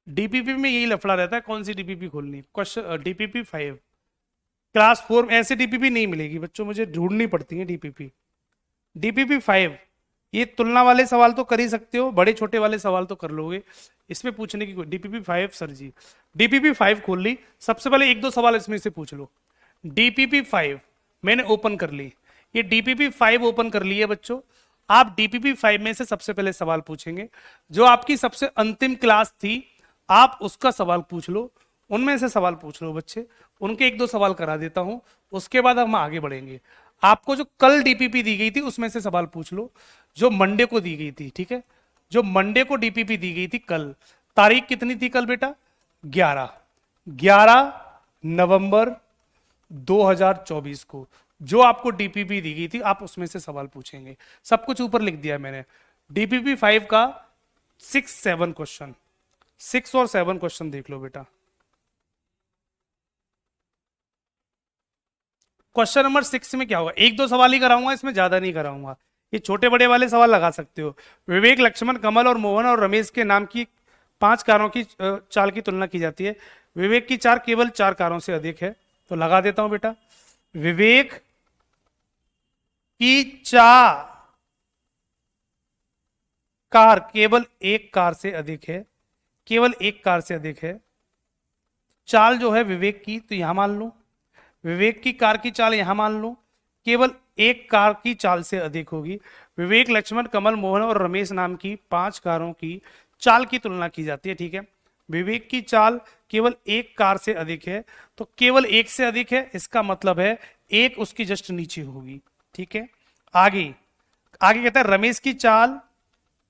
डीपीपी में यही लफड़ा रहता है, कौन सी डीपीपी खोलनी। क्वेश्चन डीपीपी 5 क्लास 4 में ऐसे डीपीपी नहीं मिलेगी बच्चों, मुझे ढूंढनी पड़ती है डीपीपी। डीपीपी 5 ये तुलना वाले सवाल तो कर ही सकते हो, बड़े छोटे वाले सवाल तो कर लोगे, इसमें पूछने की कोई। डीपीपी 5 सर जी, डीपीपी 5 खोल ली, सबसे पहले एक दो सवाल इसमें से पूछ लो। डीपीपी 5 मैंने ओपन कर ली, ये डीपीपी 5 ओपन कर ली है बच्चों। आप डीपीपी 5 में से सबसे पहले सवाल पूछेंगे, जो आपकी सबसे अंतिम क्लास थी आप उसका सवाल पूछ लो, उनमें से सवाल पूछ लो बच्चे, उनके एक दो सवाल करा देता हूं, उसके बाद हम आगे बढ़ेंगे। आपको जो कल डीपीपी दी गई थी उसमें से सवाल पूछ लो, जो मंडे को दी गई थी, ठीक है, जो मंडे को डीपीपी दी गई थी कल। तारीख कितनी थी कल बेटा? 11 नवंबर 2024 को जो आपको डीपीपी दी गई थी, आप उसमें से सवाल पूछेंगे। सब कुछ ऊपर लिख दिया मैंने। डीपीपी 5 का 6-7 क्वेश्चन, 6 और 7 क्वेश्चन देख लो बेटा। क्वेश्चन नंबर 6 में क्या होगा? एक दो सवाल ही कराऊंगा, इसमें ज्यादा नहीं कराऊंगा, ये छोटे बड़े वाले सवाल लगा सकते हो। विवेक, लक्ष्मण, कमल और मोहन और रमेश के नाम की 5 कारों की चाल की तुलना की जाती है। विवेक की 4 केवल 4 कारों से अधिक है, तो लगा देता हूं बेटा, विवेक की 4 कार केवल 1 कार से अधिक है, केवल 1 कार से अधिक है, चाल जो है विवेक की, तो यहां मान लो विवेक की कार की चाल यहां मान लो, केवल एक कार की चाल से अधिक होगी। विवेक, लक्ष्मण, कमल, मोहन और रमेश नाम की 5 कारों की चाल की तुलना की जाती है। ठीक है, विवेक की चाल केवल एक कार से अधिक है, तो केवल एक से अधिक है, इसका मतलब है एक उसकी जस्ट नीचे होगी। ठीक है, आगे आगे कहता है रमेश की चाल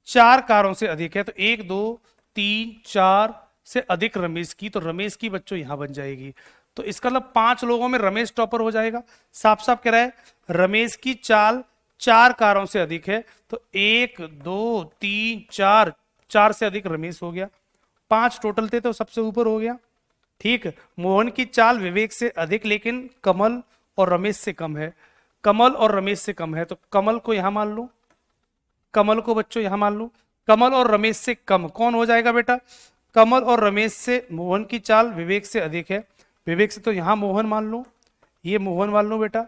4 कारों से अधिक है, तो 1 2 3 4 से अधिक रमेश की, तो रमेश की बच्चों यहां बन जाएगी। तो इसका मतलब 5 लोगों में रमेश टॉपर हो जाएगा। साफ साफ कह रहा है रमेश की चाल 4 कारों से अधिक है, तो 1 2 3 4, 4 से अधिक रमेश हो गया, 5 टोटल थे तो सबसे ऊपर हो गया। ठीक, मोहन की चाल विवेक से अधिक लेकिन कमल और रमेश से कम है, कमल और रमेश से कम है, तो कमल को यहां मान लो, कमल को बच्चों यहां मान लो। कमल और रमेश से कम कौन हो जाएगा बेटा? कमल और रमेश से मोहन की चाल विवेक से अधिक है, विवेक से तो यहां मोहन मान लो, ये मोहन मान लो बेटा।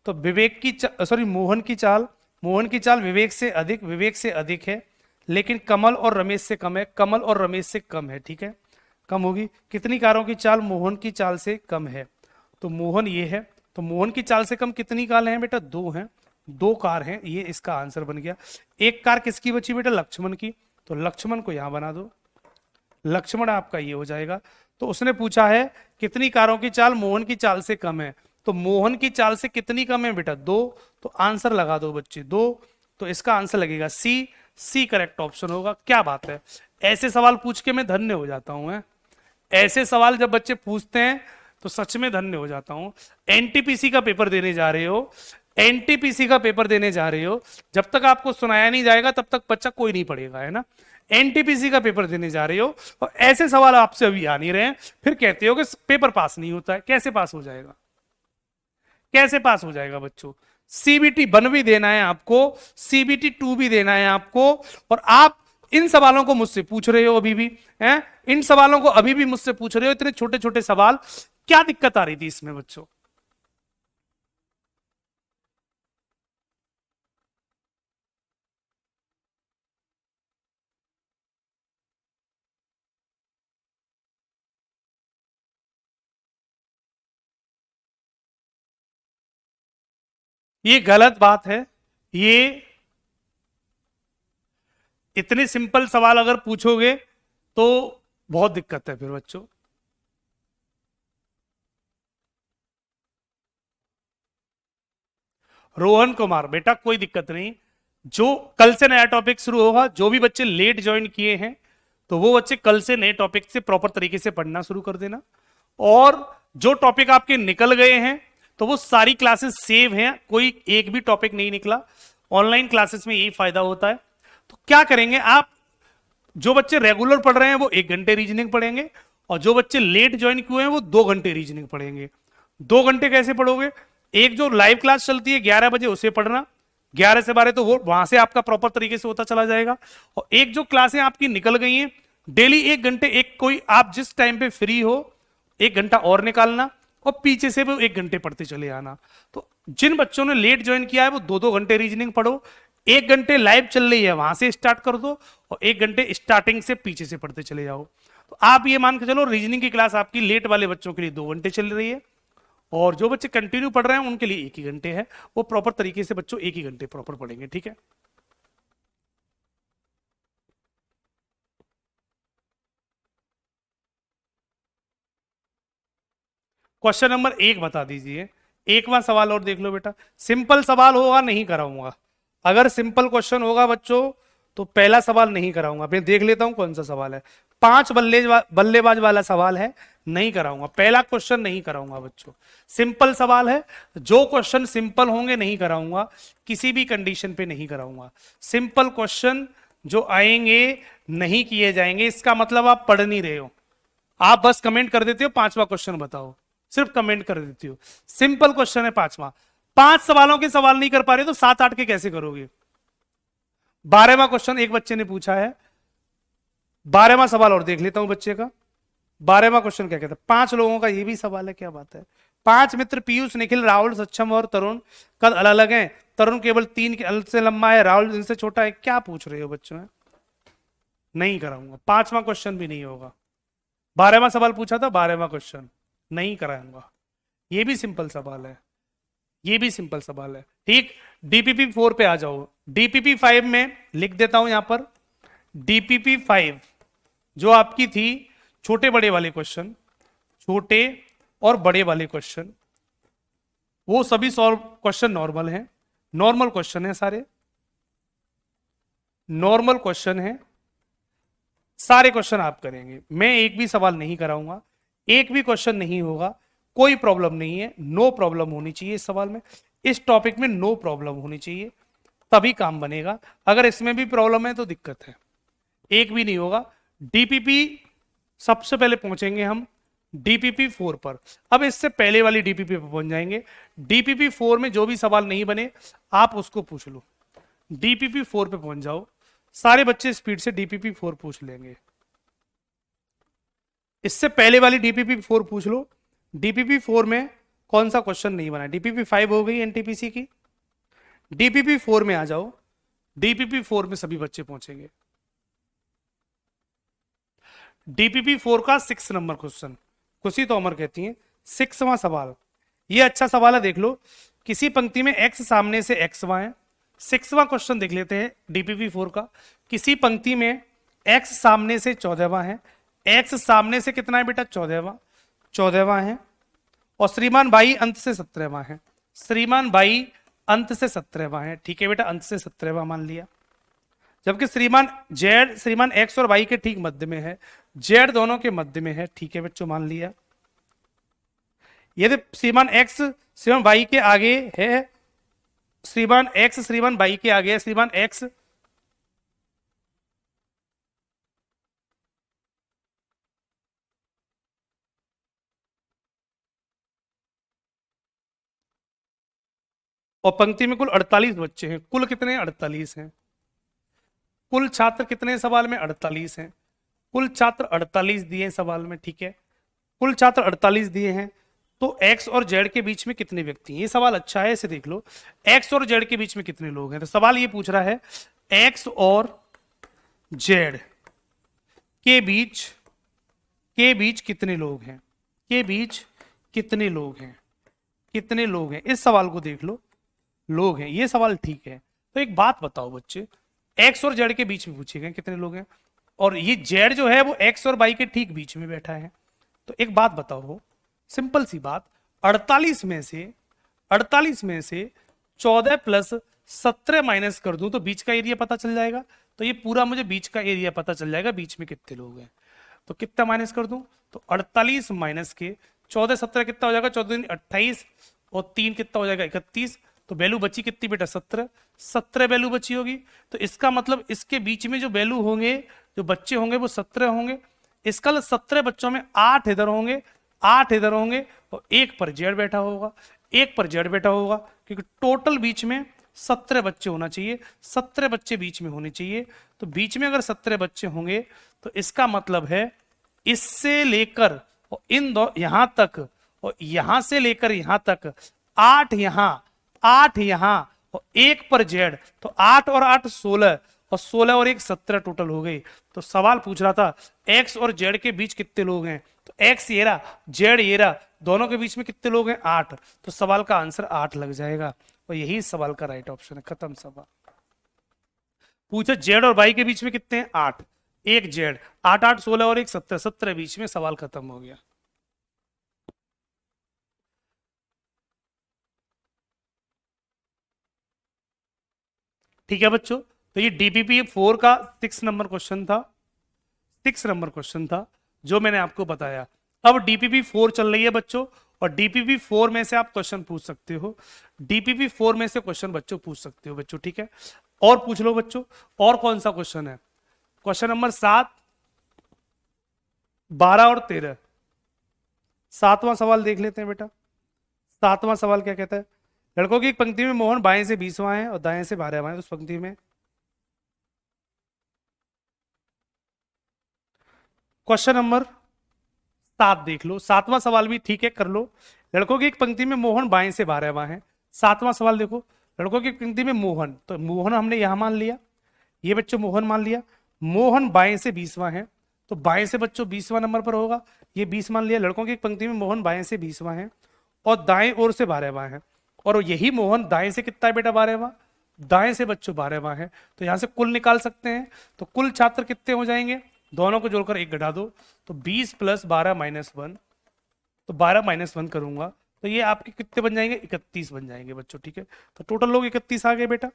तो विवेक की सॉरी मोहन की चाल विवेक से अधिक है, लेकिन कमल और रमेश से कम है, कमल और रमेश से कम है। ठीक है, कम होगी। कितनी कारों की चाल मोहन की चाल से कम है? तो मोहन ये है, तो मोहन की चाल से कम कितनी कार हैं बेटा? 2 हैं, 2 कार हैं, ये इसका आंसर बन गया। एक कार किसकी बची बेटा? लक्ष्मण की, तो लक्ष्मण को यहां बना दो, लक्ष्मण आपका ये हो जाएगा। तो उसने पूछा है कितनी कारों की चाल मोहन की चाल से कम है, तो मोहन की चाल से कितनी कम है बेटा? 2, तो आंसर लगा दो बच्चे 2, तो इसका आंसर लगेगा सी, सी करेक्ट ऑप्शन होगा। क्या बात है, ऐसे सवाल पूछ के मैं धन्य हो जाता हूं। ऐसे सवाल जब बच्चे पूछते हैं तो सच में धन्य हो जाता हूं। एनटीपीसी का पेपर देने जा रहे हो, एनटीपीसी का पेपर देने जा रहे हो, जब तक आपको सुनाया नहीं जाएगा तब तक बच्चा कोई नहीं पढ़ेगा, है ना। एनटीपीसी का पेपर देने जा रहे हो और ऐसे सवाल आपसे अभी आ नहीं रहे हैं, फिर कहते हो कि पेपर पास नहीं होता है। कैसे पास हो जाएगा, कैसे पास हो जाएगा बच्चों? सीबीटी 1 भी देना है आपको, सीबीटी 2 भी देना है आपको, और आप इन सवालों को मुझसे पूछ रहे हो अभी भी, हैं? इन सवालों को अभी भी मुझसे पूछ रहे हो, इतने छोटे छोटे सवाल। क्या दिक्कत आ रही थी इसमें बच्चों? ये गलत बात है। ये इतने सिंपल सवाल अगर पूछोगे तो बहुत दिक्कत है फिर बच्चों। रोहन कुमार बेटा कोई दिक्कत नहीं, जो कल से नया टॉपिक शुरू होगा, जो भी बच्चे लेट ज्वाइन किए हैं तो वो बच्चे कल से नए टॉपिक से प्रॉपर तरीके से पढ़ना शुरू कर देना। और जो टॉपिक आपके निकल गए हैं तो वो सारी क्लासेस सेव हैं, कोई एक भी टॉपिक नहीं निकला। ऑनलाइन क्लासेस में यही फायदा होता है। तो क्या करेंगे आप, जो बच्चे रेगुलर पढ़ रहे हैं वो 1 घंटे रीजनिंग पढ़ेंगे, और जो बच्चे लेट ज्वाइन किए हैं वो 2 घंटे रीजनिंग पढ़ेंगे। 2 घंटे कैसे पढ़ोगे? एक जो लाइव क्लास चलती है 11 बजे उसे पढ़ना, 11 से 12, तो वो वहां से आपका प्रॉपर तरीके से होता चला जाएगा। और एक जो क्लासें आपकी निकल गई हैं, डेली 1 घंटे, एक कोई आप जिस टाइम पे फ्री हो 1 घंटा और निकालना, और पीछे से भी 1 घंटे पढ़ते चले आना। तो जिन बच्चों ने लेट ज्वाइन किया है वो 2-2 घंटे रीजनिंग पढ़ो, 1 घंटे लाइव चल रही है वहां से स्टार्ट कर दो, और 1 घंटे स्टार्टिंग से पीछे से पढ़ते चले जाओ। तो आप ये मान के चलो रीजनिंग की क्लास आपकी लेट वाले बच्चों के लिए 2 घंटे चल रही है, और जो बच्चे कंटिन्यू पढ़ रहे हैं उनके लिए 1 ही घंटे है। वो प्रॉपर तरीके से बच्चों 1 ही घंटे प्रॉपर पढ़ेंगे, ठीक है। क्वेश्चन नंबर 1 बता दीजिए, 1वां सवाल और देख लो बेटा। सिंपल सवाल होगा नहीं कराऊंगा, अगर सिंपल क्वेश्चन होगा बच्चों तो पहला सवाल नहीं कराऊंगा। मैं देख लेता हूं कौन सा सवाल है। 5 बल्लेबाज वाला सवाल है, नहीं कराऊंगा। पहला क्वेश्चन नहीं कराऊंगा बच्चों, सिंपल सवाल है। जो क्वेश्चन सिंपल होंगे नहीं कराऊंगा, किसी भी कंडीशन पे नहीं कराऊंगा। सिंपल क्वेश्चन जो आएंगे नहीं किए जाएंगे, इसका मतलब आप पढ़ नहीं रहे हो, आप बस कमेंट कर देते हो 5वां क्वेश्चन बताओ, सिर्फ कमेंट कर देती हो। सिंपल क्वेश्चन है 5वां। 5 सवालों के सवाल नहीं कर पा रहे तो 7-8 के कैसे करोगे? 12वां क्वेश्चन एक बच्चे ने पूछा है, 12वां सवाल और देख लेता हूं बच्चे का। 12वां क्वेश्चन क्या कहता है? 5 लोगों का ये भी सवाल है, क्या बात है। 5 मित्र पीयूष, निखिल, राहुल, सक्षम और तरुण कद अलग अलग हैं। तरुण केवल 3 के से लंबा है, राहुल इनसे छोटा है। क्या पूछ रहे हो बच्चों? नहीं कराऊंगा, 5वां क्वेश्चन भी नहीं होगा। 12वां सवाल पूछा था, 12वां क्वेश्चन नहीं कराऊंगा। ये भी सिंपल सवाल है, ये भी सिंपल सवाल है। ठीक, डीपीपी 4 पे आ जाओ। डीपीपी 5 में लिख देता हूं यहां पर, डीपीपी 5 जो आपकी थी छोटे बड़े वाले क्वेश्चन, छोटे और बड़े वाले क्वेश्चन, वो सभी सॉल्व क्वेश्चन नॉर्मल हैं, नॉर्मल क्वेश्चन है सारे, नॉर्मल क्वेश्चन है सारे। क्वेश्चन आप करेंगे, मैं एक भी सवाल नहीं कराऊंगा, एक भी क्वेश्चन नहीं होगा, कोई प्रॉब्लम नहीं है, नो प्रॉब्लम होनी चाहिए इस सवाल में, इस टॉपिक में नो प्रॉब्लम होनी चाहिए, तभी काम बनेगा। अगर इसमें भी प्रॉब्लम है तो दिक्कत है, एक भी नहीं होगा। डीपीपी सबसे पहले पहुंचेंगे हम डीपीपी 4 पर। अब इससे पहले वाली डीपीपी पर पहुंच जाएंगे। डीपीपी 4 में जो भी सवाल नहीं बने आप उसको पूछ लो। डीपीपी 4 पे पहुंच जाओ, सारे बच्चे स्पीड से डीपीपी 4 पूछ लेंगे। इससे पहले वाली डीपीपी 4 पूछ लो। डीपीपी 4 में कौन सा क्वेश्चन नहीं बना? डीपीपी 5 हो गई एनटीपीसी की, डीपीपी 4 में आ जाओ। डीपीपी 4 में सभी बच्चे पहुंचेंगे। डीपीपी 4 का 6 नंबर क्वेश्चन, खुशी तोमर कहती है 6वां सवाल। ये अच्छा सवाल है, देख लो। किसी पंक्ति में x सामने से xवां है। 6वां क्वेश्चन देख लेते हैं डीपीपी 4 का। किसी पंक्ति में x सामने से 14वां है। x सामने से कितना है बेटा? 14वां, 14वां है। और श्रीमान बाई अंत से 17वां है। श्रीमान बाई अंत से 17वां है, ठीक है बेटा, अंत से 17वां मान लिया। जबकि श्रीमान जेड, श्रीमान एक्स और वाई के ठीक मध्य में है, जेड दोनों के मध्य में है, ठीक है बच्चों, मान लिया। यदि श्रीमान एक्स श्रीमान वाई के आगे है, श्रीमान एक्स श्रीमान वाई के आगे है, श्रीमान एक्स और पंक्ति में कुल 48 बच्चे हैं। कुल कितने? 48 हैं। कुल छात्र कितने सवाल में? 48 हैं। कुल छात्र 48 दिए सवाल में, ठीक है, कुल छात्र 48 दिए हैं। तो x और z के बीच में कितने व्यक्ति हैं? ये सवाल अच्छा है, इसे देख लो। x और z के बीच में कितने लोग हैं? तो सवाल ये पूछ रहा है x और z के बीच कितने लोग हैं? के बीच कितने लोग हैं? कितने लोग हैं? इस सवाल को देख लो, लोग हैं, ये सवाल ठीक है। तो एक बात बताओ बच्चे, x और z के बीच में पूछे गए कितने लोग हैं, और ये z जो है वो x और y के ठीक बीच में बैठा है। तो एक बात बताओ, सिंपल सी बात, 48 में से 14 प्लस 17 माइनस कर दूं तो बीच का एरिया पता चल जाएगा। तो ये पूरा मुझे बीच का एरिया पता चल जाएगा, बीच में कितने लोग हैं। तो कितना माइनस कर दूं? तो 48 माइनस के 14 17 कितना हो जाएगा? 14 28 और 3 कितना हो जाएगा? 31। तो वैल्यू बची कितनी बेटा? 17। 17 वैल्यू बची होगी। तो इसका मतलब इसके बीच में जो वैल्यू होंगे, जो बच्चे होंगे वो 17 होंगे। इसका 17 बच्चों में 8 इधर होंगे, 8 इधर होंगे और एक पर जेड बैठा होगा, एक पर जेड बैठा होगा, क्योंकि टोटल बीच में 17 बच्चे होना चाहिए, 17 बच्चे बीच में होने चाहिए। तो बीच में अगर 17 बच्चे होंगे तो इसका मतलब है इससे लेकर और इन दो यहां तक और यहां से लेकर यहां तक 8 यहां, 8 यहां और एक पर जेड। तो 8 और 8 16 और 16 और 1 17 टोटल हो गई। तो सवाल पूछ रहा था एक्स और जेड के बीच कितने लोग हैं? तो एक्स ये रहा, जेड ये रहा, दोनों के बीच में कितने लोग हैं? 8। तो सवाल का आंसर 8 लग जाएगा और यही सवाल का राइट ऑप्शन है। खत्म सवाल। पूछा जेड और वाई के बीच में कितने हैं? 8, एक जेड, 8 8 16 और 1 17, 17 बीच में, सवाल खत्म हो गया। ठीक है बच्चों, तो ये डीपीपी 4 का 6 नंबर क्वेश्चन था, 6 नंबर क्वेश्चन था जो मैंने आपको बताया। अब डीपीपी 4 चल रही है बच्चों, और डीपीपी 4 में से आप क्वेश्चन पूछ सकते हो। डीपीपी 4 में से क्वेश्चन बच्चों पूछ सकते हो बच्चों, ठीक है। और पूछ लो बच्चों, और कौन सा क्वेश्चन है? क्वेश्चन नंबर 7, 12 और 13। 7वां सवाल देख लेते हैं बेटा। 7वां सवाल क्या कहता है? लड़कों की एक पंक्ति में मोहन बाएं से 20वां है और दाएं से 12वां है। उस पंक्ति में क्वेश्चन नंबर 7 देख लो। 7वां सवाल भी ठीक है, कर लो। लड़कों की एक पंक्ति में मोहन बाएं से 12वां है। 7वां सवाल देखो, लड़कों की पंक्ति में मोहन, तो मोहन हमने यहां मान लिया, ये बच्चों मोहन मान लिया। मोहन बाएं से 20वां है, तो बाएं से बच्चों 20वां नंबर पर होगा, ये 20 मान लिया। लड़कों की एक पंक्ति में मोहन बाएं से 20वां है और दाएं ओर से 12वां है, और यही मोहन दाएं से कितना है बेटा 12वां, दाएं से बच्चों 12वां है। तो यहां से कुल निकाल सकते हैं, तो कुल छात्र कितने हो जाएंगे, दोनों को जोड़कर एक घटा दो, तो 20 + 12 - 1, तो 12 - 1 करूंगा तो ये आपके कितने बन जाएंगे, 31 बन जाएंगे बच्चों, ठीक है। तो टोटल लोग 31 आ गए बेटा।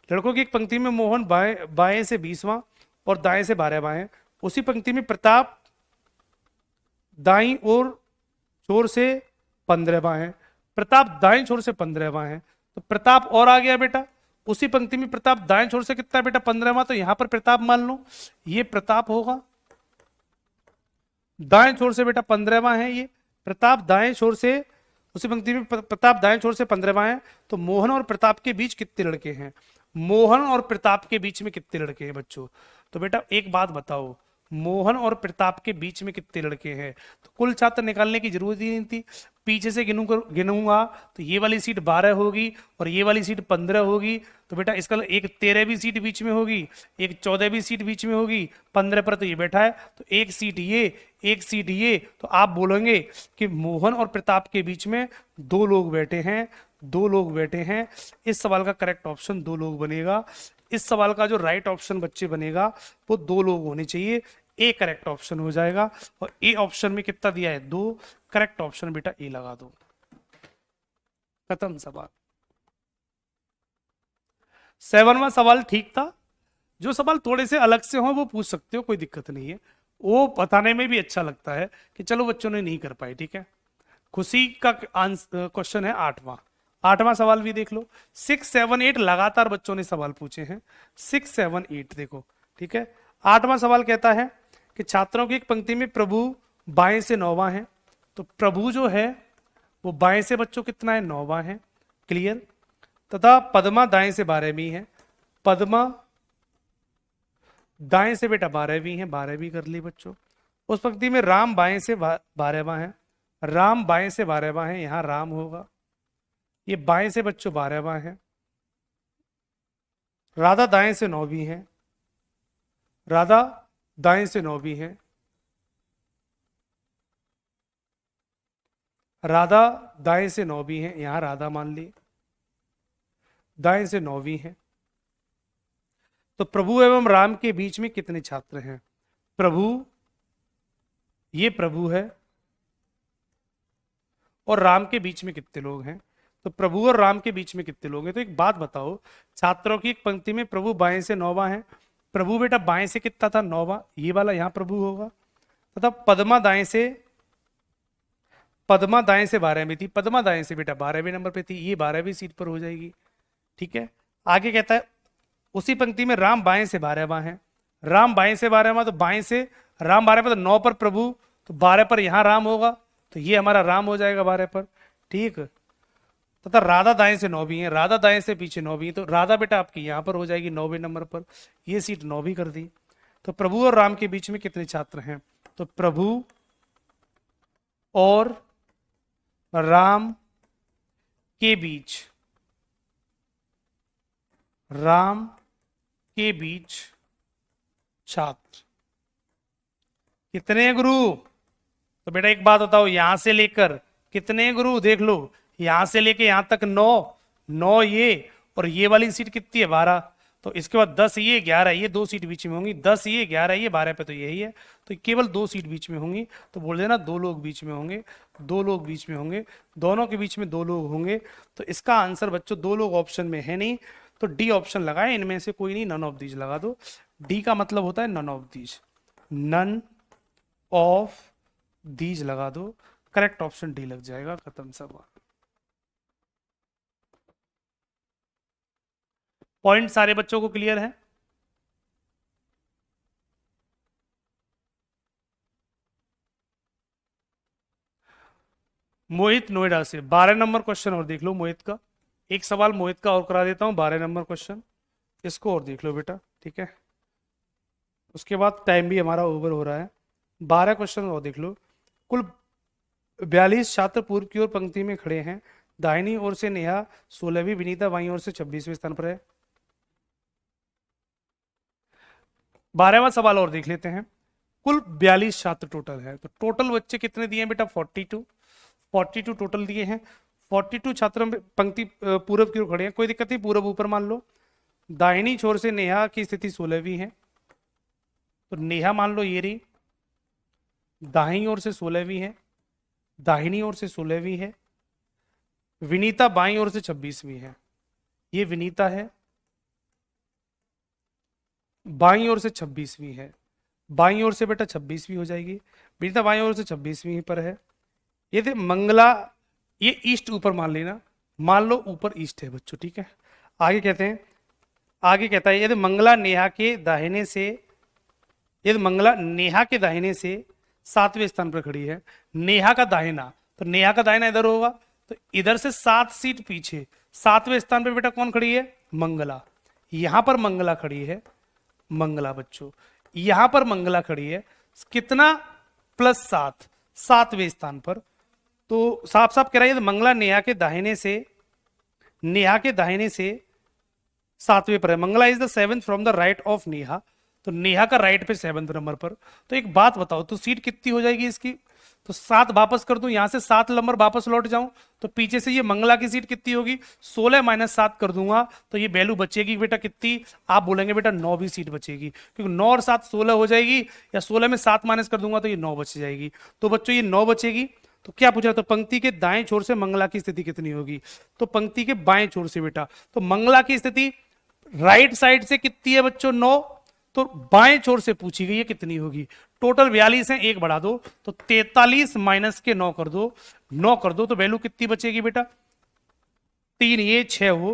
लड़कों की एक पंक्ति में मोहन बाएं से 20वां और दाएं से 12वां है, उसी पंक्ति में प्रताप दाईं ओर छोर से 15वां है, प्रताप दाएं छोर से 15वां है, तो प्रताप और आ गया बेटा। उसी पंक्ति में प्रताप दाएं छोर से कितना है बेटा 15वां, तो यहां पर प्रताप मान लो, ये प्रताप होगा, दाएं छोर से बेटा 15वां है, ये प्रताप दाएं छोर से, उसी पंक्ति में प्रताप दाएं छोर से 15वां है। तो मोहन और प्रताप के बीच कितने लड़के हैं, मोहन और प्रताप के बीच में कितने लड़के हैं बच्चों। तो बेटा एक बात बताओ, मोहन और प्रताप के बीच में कितने लड़के हैं, तो कुल छात्र निकालने की जरूरत ही नहीं थी, पीछे से गिनूंगा तो ये वाली सीट 12 होगी और ये वाली सीट 15 होगी, तो बेटा इसका एक 13वीं सीट बीच में होगी, एक 14वीं सीट बीच में होगी, 15 पर तो ये बैठा है, तो एक सीट ये, एक सीट ये, तो आप बोलेंगे कि मोहन और प्रताप के बीच में 2 लोग बैठे हैं, 2 लोग बैठे हैं। इस सवाल का करेक्ट ऑप्शन 2 लोग बनेगा। इस सवाल का जो राइट ऑप्शन बच्चे बनेगा वो 2 लोग होने चाहिए, ए करेक्ट ऑप्शन हो जाएगा। और ए ऑप्शन में कितना दिया है 2, करेक्ट ऑप्शन बेटा ए लगा दो, खत्म सवाल। 7वां सवाल ठीक था, जो सवाल थोड़े से अलग से हो वो पूछ सकते हो, कोई दिक्कत नहीं है, वो बताने में भी अच्छा लगता है कि चलो बच्चों ने नहीं कर पाए, ठीक है। खुशी का क्वेश्चन है 8वां सवाल भी देख लो। 6, 7, 8 लगातार बच्चों ने सवाल पूछे हैं, 6, 7, 8 देखो, ठीक है। 8वां सवाल कहता है कि छात्रों की एक पंक्ति में प्रभु बाएं से 9वां है, तो प्रभु जो है वो बाएं से बच्चों कितना है 9वां है, क्लियर। तथा पद्मा दाएं से 12वीं है, पद्मा दाएं से बेटा 12वीं है, 12वीं कर ली बच्चों। उस पंक्ति में राम बाएं से 12वां है, राम बाएं से 12वां है, यहां राम होगा, ये बाएं से बच्चों 12वां है। राधा दाएं से 9वीं है, राधा दाएं से 9वीं है, राधा दाएं से 9वीं है, यहां राधा मान ली, दाएं से 9वीं है। तो प्रभु एवं राम के बीच में कितने छात्र हैं, प्रभु, ये प्रभु है, और राम के बीच में कितने लोग हैं, तो प्रभु और राम के बीच में कितने लोग हैं। तो एक बात बताओ, छात्रों की एक पंक्ति में प्रभु बाएं से 9वां है, प्रभु बेटा बाएं से कितना था 9वां, ये वाला यहां प्रभु होगा, तथा पद्मा दाएं से 12वीं थी, पद्मा दाएं से बेटा 12वें नंबर पे थी, ये 12वीं सीट पर हो जाएगी, ठीक है। आगे कहता है उसी पंक्ति में राम बाएं से 12वां है, राम बाएं से 12वां, तो बाएं से राम 12 पर, तो 9 पर प्रभु, तो 12 पर यहां राम होगा, तो ये हमारा राम हो जाएगा 12 पर, ठीक। तथा राधा दाएं से 9वीं है, राधा दाएं से पीछे 9वीं, तो राधा बेटा आपकी यहां पर हो जाएगी 9वें नंबर पर, ये सीट 9वीं कर दी। तो प्रभु और राम के बीच में कितने छात्र हैं, तो प्रभु और राम के बीच, राम के बीच छात्र कितने हैं गुरु, तो बेटा एक बात बताओ, यहां से लेकर कितने हैं गुरु, देख लो, यहां से लेकर यहां तक 9 ये, और ये वाली सीट कितनी है 12, तो इसके बाद 10 ये 11 ये 2 सीट बीच में होंगी, 10 ये 11 ये 12 पे तो यही है, तो केवल 2 सीट बीच में होंगी, तो बोल देना 2 लोग बीच में होंगे, 2 लोग बीच में होंगे, दोनों के बीच में 2 लोग होंगे। तो इसका आंसर बच्चों 2 लोग ऑप्शन में है नहीं, तो डी ऑप्शन लगाए, इनमें से कोई नहीं, नन ऑफ दीज लगा दो। डी का मतलब होता है none of these, none of these लगा दो, करेक्ट ऑप्शन डी लग जाएगा, खत्म सवाल। पॉइंट सारे बच्चों को क्लियर है। मोहित नोएडा से 12 नंबर क्वेश्चन और देख लो मोहित का, एक सवाल मोहित का और करा देता हूं, 12 नंबर क्वेश्चन, इसको और देख लो बेटा, ठीक है। उसके बाद टाइम भी हमारा ओवर हो रहा है, 12 क्वेश्चन और देख लो। कुल 42 छात्र पूर्व की ओर पंक्ति में खड़े हैं, दाहिनी ओर से नेहा 16वीं, विनीता बाईं ओर से 26वें स्थान पर है। 12वां सवाल और देख लेते हैं। कुल 42 छात्र टोटल है। तो टोटल बच्चे कितने दिए हैं बेटा? 42 टोटल दिए हैं। 42 छात्र में पंक्ति पूरब की ओर खड़े हैं, कोई दिक्कत नहीं, पूरब ऊपर मान लो। दाहिनी छोर से नेहा की स्थिति 16वीं है, तो नेहा मान लो ये रही, दाहिनी ओर से 16वीं है, दाहिनी ओर से 16वीं है। विनीता बाईं ओर से 26वीं है, ये विनीता है, बाईं ओर से 26वीं है, बाईं ओर से बेटा 26वीं हो जाएगी। विनीता बाईं ओर से 26वीं पर है। ये थे मंगला, ये ईस्ट ऊपर मान लेना, मान लो ऊपर ईस्ट है बच्चों, ठीक है। आगे कहते हैं, आगे कहता है यदि मंगला नेहा के दाहिने से, यदि मंगला नेहा के दाहिने से 7वें स्थान पर खड़ी है, नेहा का दाहिना, तो नेहा का दाहिना इधर होगा, तो इधर से 7 सीट पीछे 7वें स्थान पर बेटा कौन खड़ी है? मंगला। यहां पर मंगला खड़ी है, मंगला बच्चों, यहां पर मंगला खड़ी है, कितना? +7, 7वें स्थान पर। तो साफ साफ कह रहा है मंगला नेहा के दाहिने से, नेहा के दाहिने से 7वें पर है। Mangala is the 7th from the right of Neha, तो नेहा का राइट पे 7th नंबर पर। तो एक बात बताओ, तो सीट कितनी हो जाएगी इसकी? तो 7 वापस कर दूं, यहां से 7 नंबर वापस लौट जाऊं, तो पीछे से ये मंगला की सीट कितनी होगी? 16 - 7 कर दूंगा, तो ये वैल्यू बचेगी बेटा कितनी? आप बोलेंगे बेटा 9वीं सीट बचेगी, क्योंकि 9 और 7 16 हो जाएगी, या 16 में 7 माइनस कर दूंगा तो ये 9 बच जाएगी। तो बच्चों ये 9 बचेगी। तो क्या पूछा? तो पंक्ति के दाएं छोर से मंगला की स्थिति कितनी होगी? तो पंक्ति के बाएं छोर से बेटा, तो मंगला की स्थिति राइट साइड से कितनी है बच्चों? 9, तो बाएं छोर से पूछी गई है कितनी होगी? टोटल 42 है, 1 बढ़ा दो, तो 43 माइनस के 9 कर दो, 9 कर दो, तो वैल्यू कितनी बचेगी बेटा? 3, ये 6 हो,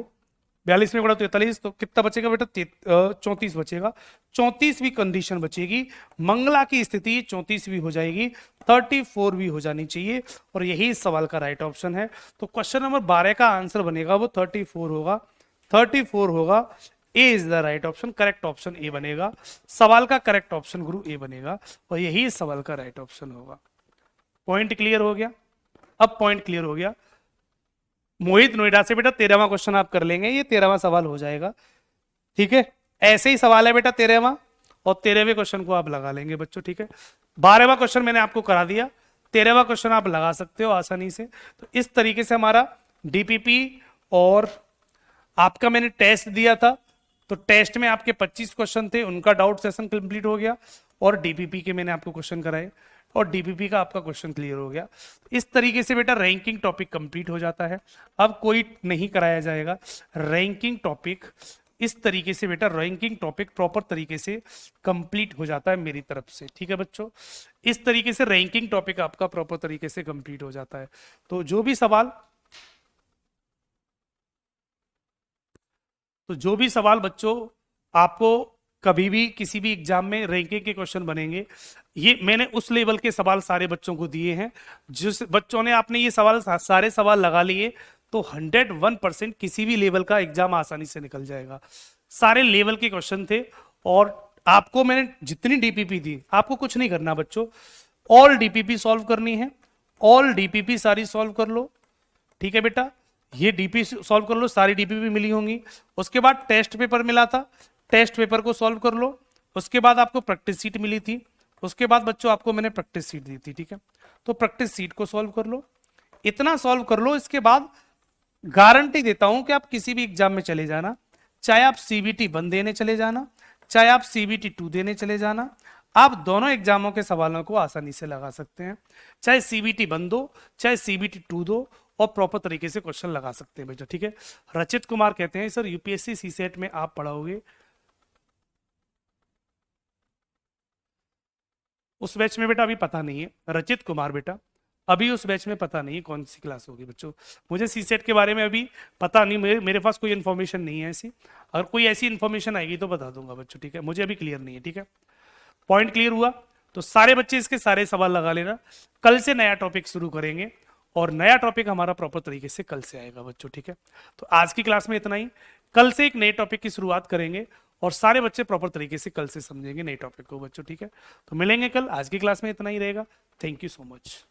42 में बड़ा 43, तो कितना बचेगा बेटा? 34 बचेगा। 34वीं कंडीशन बचेगी, मंगला की स्थिति 34वीं हो जाएगी, 34वीं हो जानी चाहिए, और यही इस सवाल का राइट ऑप्शन है। तो क्वेश्चन नंबर 12 का आंसर बनेगा वो 34 होगा, 34 होगा। A is the right option, correct option A बनेगा, सवाल का करेक्ट ऑप्शन गुरु ए बनेगा, और यही इस सवाल का राइट ऑप्शन होगा। पॉइंट क्लियर हो गया? अब पॉइंट क्लियर हो गया। मोहित नोएडा से बेटा 13वां क्वेश्चन आप कर लेंगे, ये 13वां सवाल हो जाएगा, ठीक है। ऐसे ही सवाल है बेटा 13वां, और 13वें क्वेश्चन को आप लगा लेंगे बच्चों, ठीक है। 12वां क्वेश्चन मैंने आपको करा दिया, 13वां क्वेश्चन आप लगा सकते हो आसानी से। तो इस तरीके से हमारा डीपीपी, और आपका मैंने टेस्ट दिया था, तो टेस्ट में आपके 25 क्वेश्चन थे, उनका डाउट सेशन कंप्लीट हो गया, और डीपीपी के मैंने आपको क्वेश्चन कराए, और डीपीपी का आपका क्वेश्चन क्लियर हो गया। इस तरीके से बेटा रैंकिंग टॉपिक कंप्लीट हो जाता है। अब कोई नहीं कराया जाएगा रैंकिंग टॉपिक, इस तरीके से बेटा रैंकिंग टॉपिक प्रॉपर तरीके से कंप्लीट हो जाता है मेरी तरफ से, ठीक है बच्चों। इस तरीके से रैंकिंग टॉपिक आपका प्रॉपर तरीके से कंप्लीट हो जाता है। तो जो भी सवाल बच्चों आपको कभी भी किसी भी एग्जाम में रैंकिंग के क्वेश्चन बनेंगे, ये मैंने उस लेवल के सवाल सारे बच्चों को दिए हैं। जिस बच्चों ने आपने ये सवाल सारे सवाल लगा लिए, तो 101% किसी भी लेवल का एग्जाम आसानी से निकल जाएगा। सारे लेवल के क्वेश्चन थे, और आपको मैंने जितनी डीपीपी दी, आपको कुछ नहीं करना बच्चों, ऑल डीपीपी सॉल्व करनी है, ऑल डीपीपी सारी सॉल्व कर लो, ठीक है बेटा। ये डीपी सॉल्व कर लो, सारी डीपीपी मिली होंगी। उसके बाद टेस्ट पेपर मिला था, टेस्ट पेपर को सॉल्व कर लो। उसके बाद आपको प्रैक्टिस सीट मिली थी, उसके बाद बच्चों आपको मैंने प्रैक्टिस सीट दी थी, ठीक है। तो प्रैक्टिस सीट को सॉल्व कर लो, इतना सॉल्व कर लो। इसके बाद गारंटी देता हूं कि आप किसी भी एग्जाम में चले जाना, चाहे आप सीबीटी 1 देने चले जाना, चाहे आप सीबीटी 2 देने चले जाना, आप दोनों एग्जामों के सवालों को आसानी से लगा सकते हैं। चाहे सीबीटी 1 दो, चाहे सीबीटी 2 दो, और प्रॉपर तरीके से क्वेश्चन लगा सकते हैं बेटा, ठीक है। रचित कुमार कहते हैं सर यूपीएससी सीसेट में आप पढ़ाओगे? उस बैच में बेटा अभी पता नहीं है रचित कुमार बेटा, अभी उस बैच में पता नहीं है कौन सी क्लास होगी बच्चों। मुझे सीसेट के बारे में अभी पता नहीं, मेरे पास कोई इन्फॉर्मेशन नहीं है ऐसी। अगर कोई ऐसी इन्फॉर्मेशन आएगी तो बता दूंगा बच्चों, ठीक है। मुझे अभी क्लियर नहीं है, ठीक है। पॉइंट क्लियर हुआ? तो सारे बच्चे इसके सारे सवाल लगा लेना। कल से नया टॉपिक शुरू करेंगे, और नया टॉपिक हमारा प्रॉपर तरीके से कल से आएगा बच्चों, ठीक है। तो आज की क्लास में इतना ही, कल से एक नए टॉपिक की शुरुआत करेंगे, और सारे बच्चे प्रॉपर तरीके से कल से समझेंगे नए टॉपिक को बच्चों, ठीक है। तो मिलेंगे कल, आज की क्लास में इतना ही रहेगा। Thank you so much.